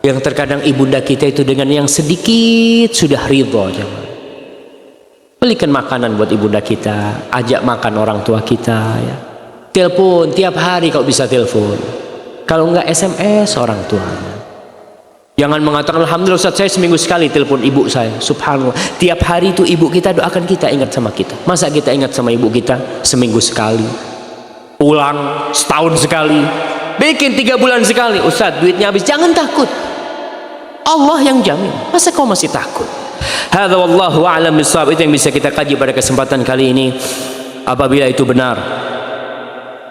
Yang terkadang ibunda kita itu dengan yang sedikit sudah ridha. Belikan makanan buat ibunda kita, ajak makan orang tua kita, ya. Telepon tiap hari kalau bisa telepon, kalau enggak SMS orang tuanya. Jangan mengatakan alhamdulillah Ustaz, saya seminggu sekali telepon ibu saya. Subhanallah, tiap hari itu ibu kita doakan kita, ingat sama kita. Masa kita ingat sama ibu kita seminggu sekali, pulang setahun sekali, bikin 3 bulan sekali? Ustaz, duitnya habis. Jangan takut, Allah yang jamin. Masa kau masih takut? Hadza wallahu a'lam bishawab. Itu yang bisa kita kaji pada kesempatan kali ini. Apabila itu benar,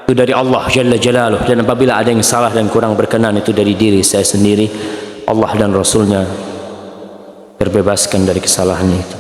itu dari Allah Jalla Jalaluh, dan apabila ada yang salah dan kurang berkenan, itu dari diri saya sendiri. Allah dan Rasulnya terbebaskan dari kesalahan itu.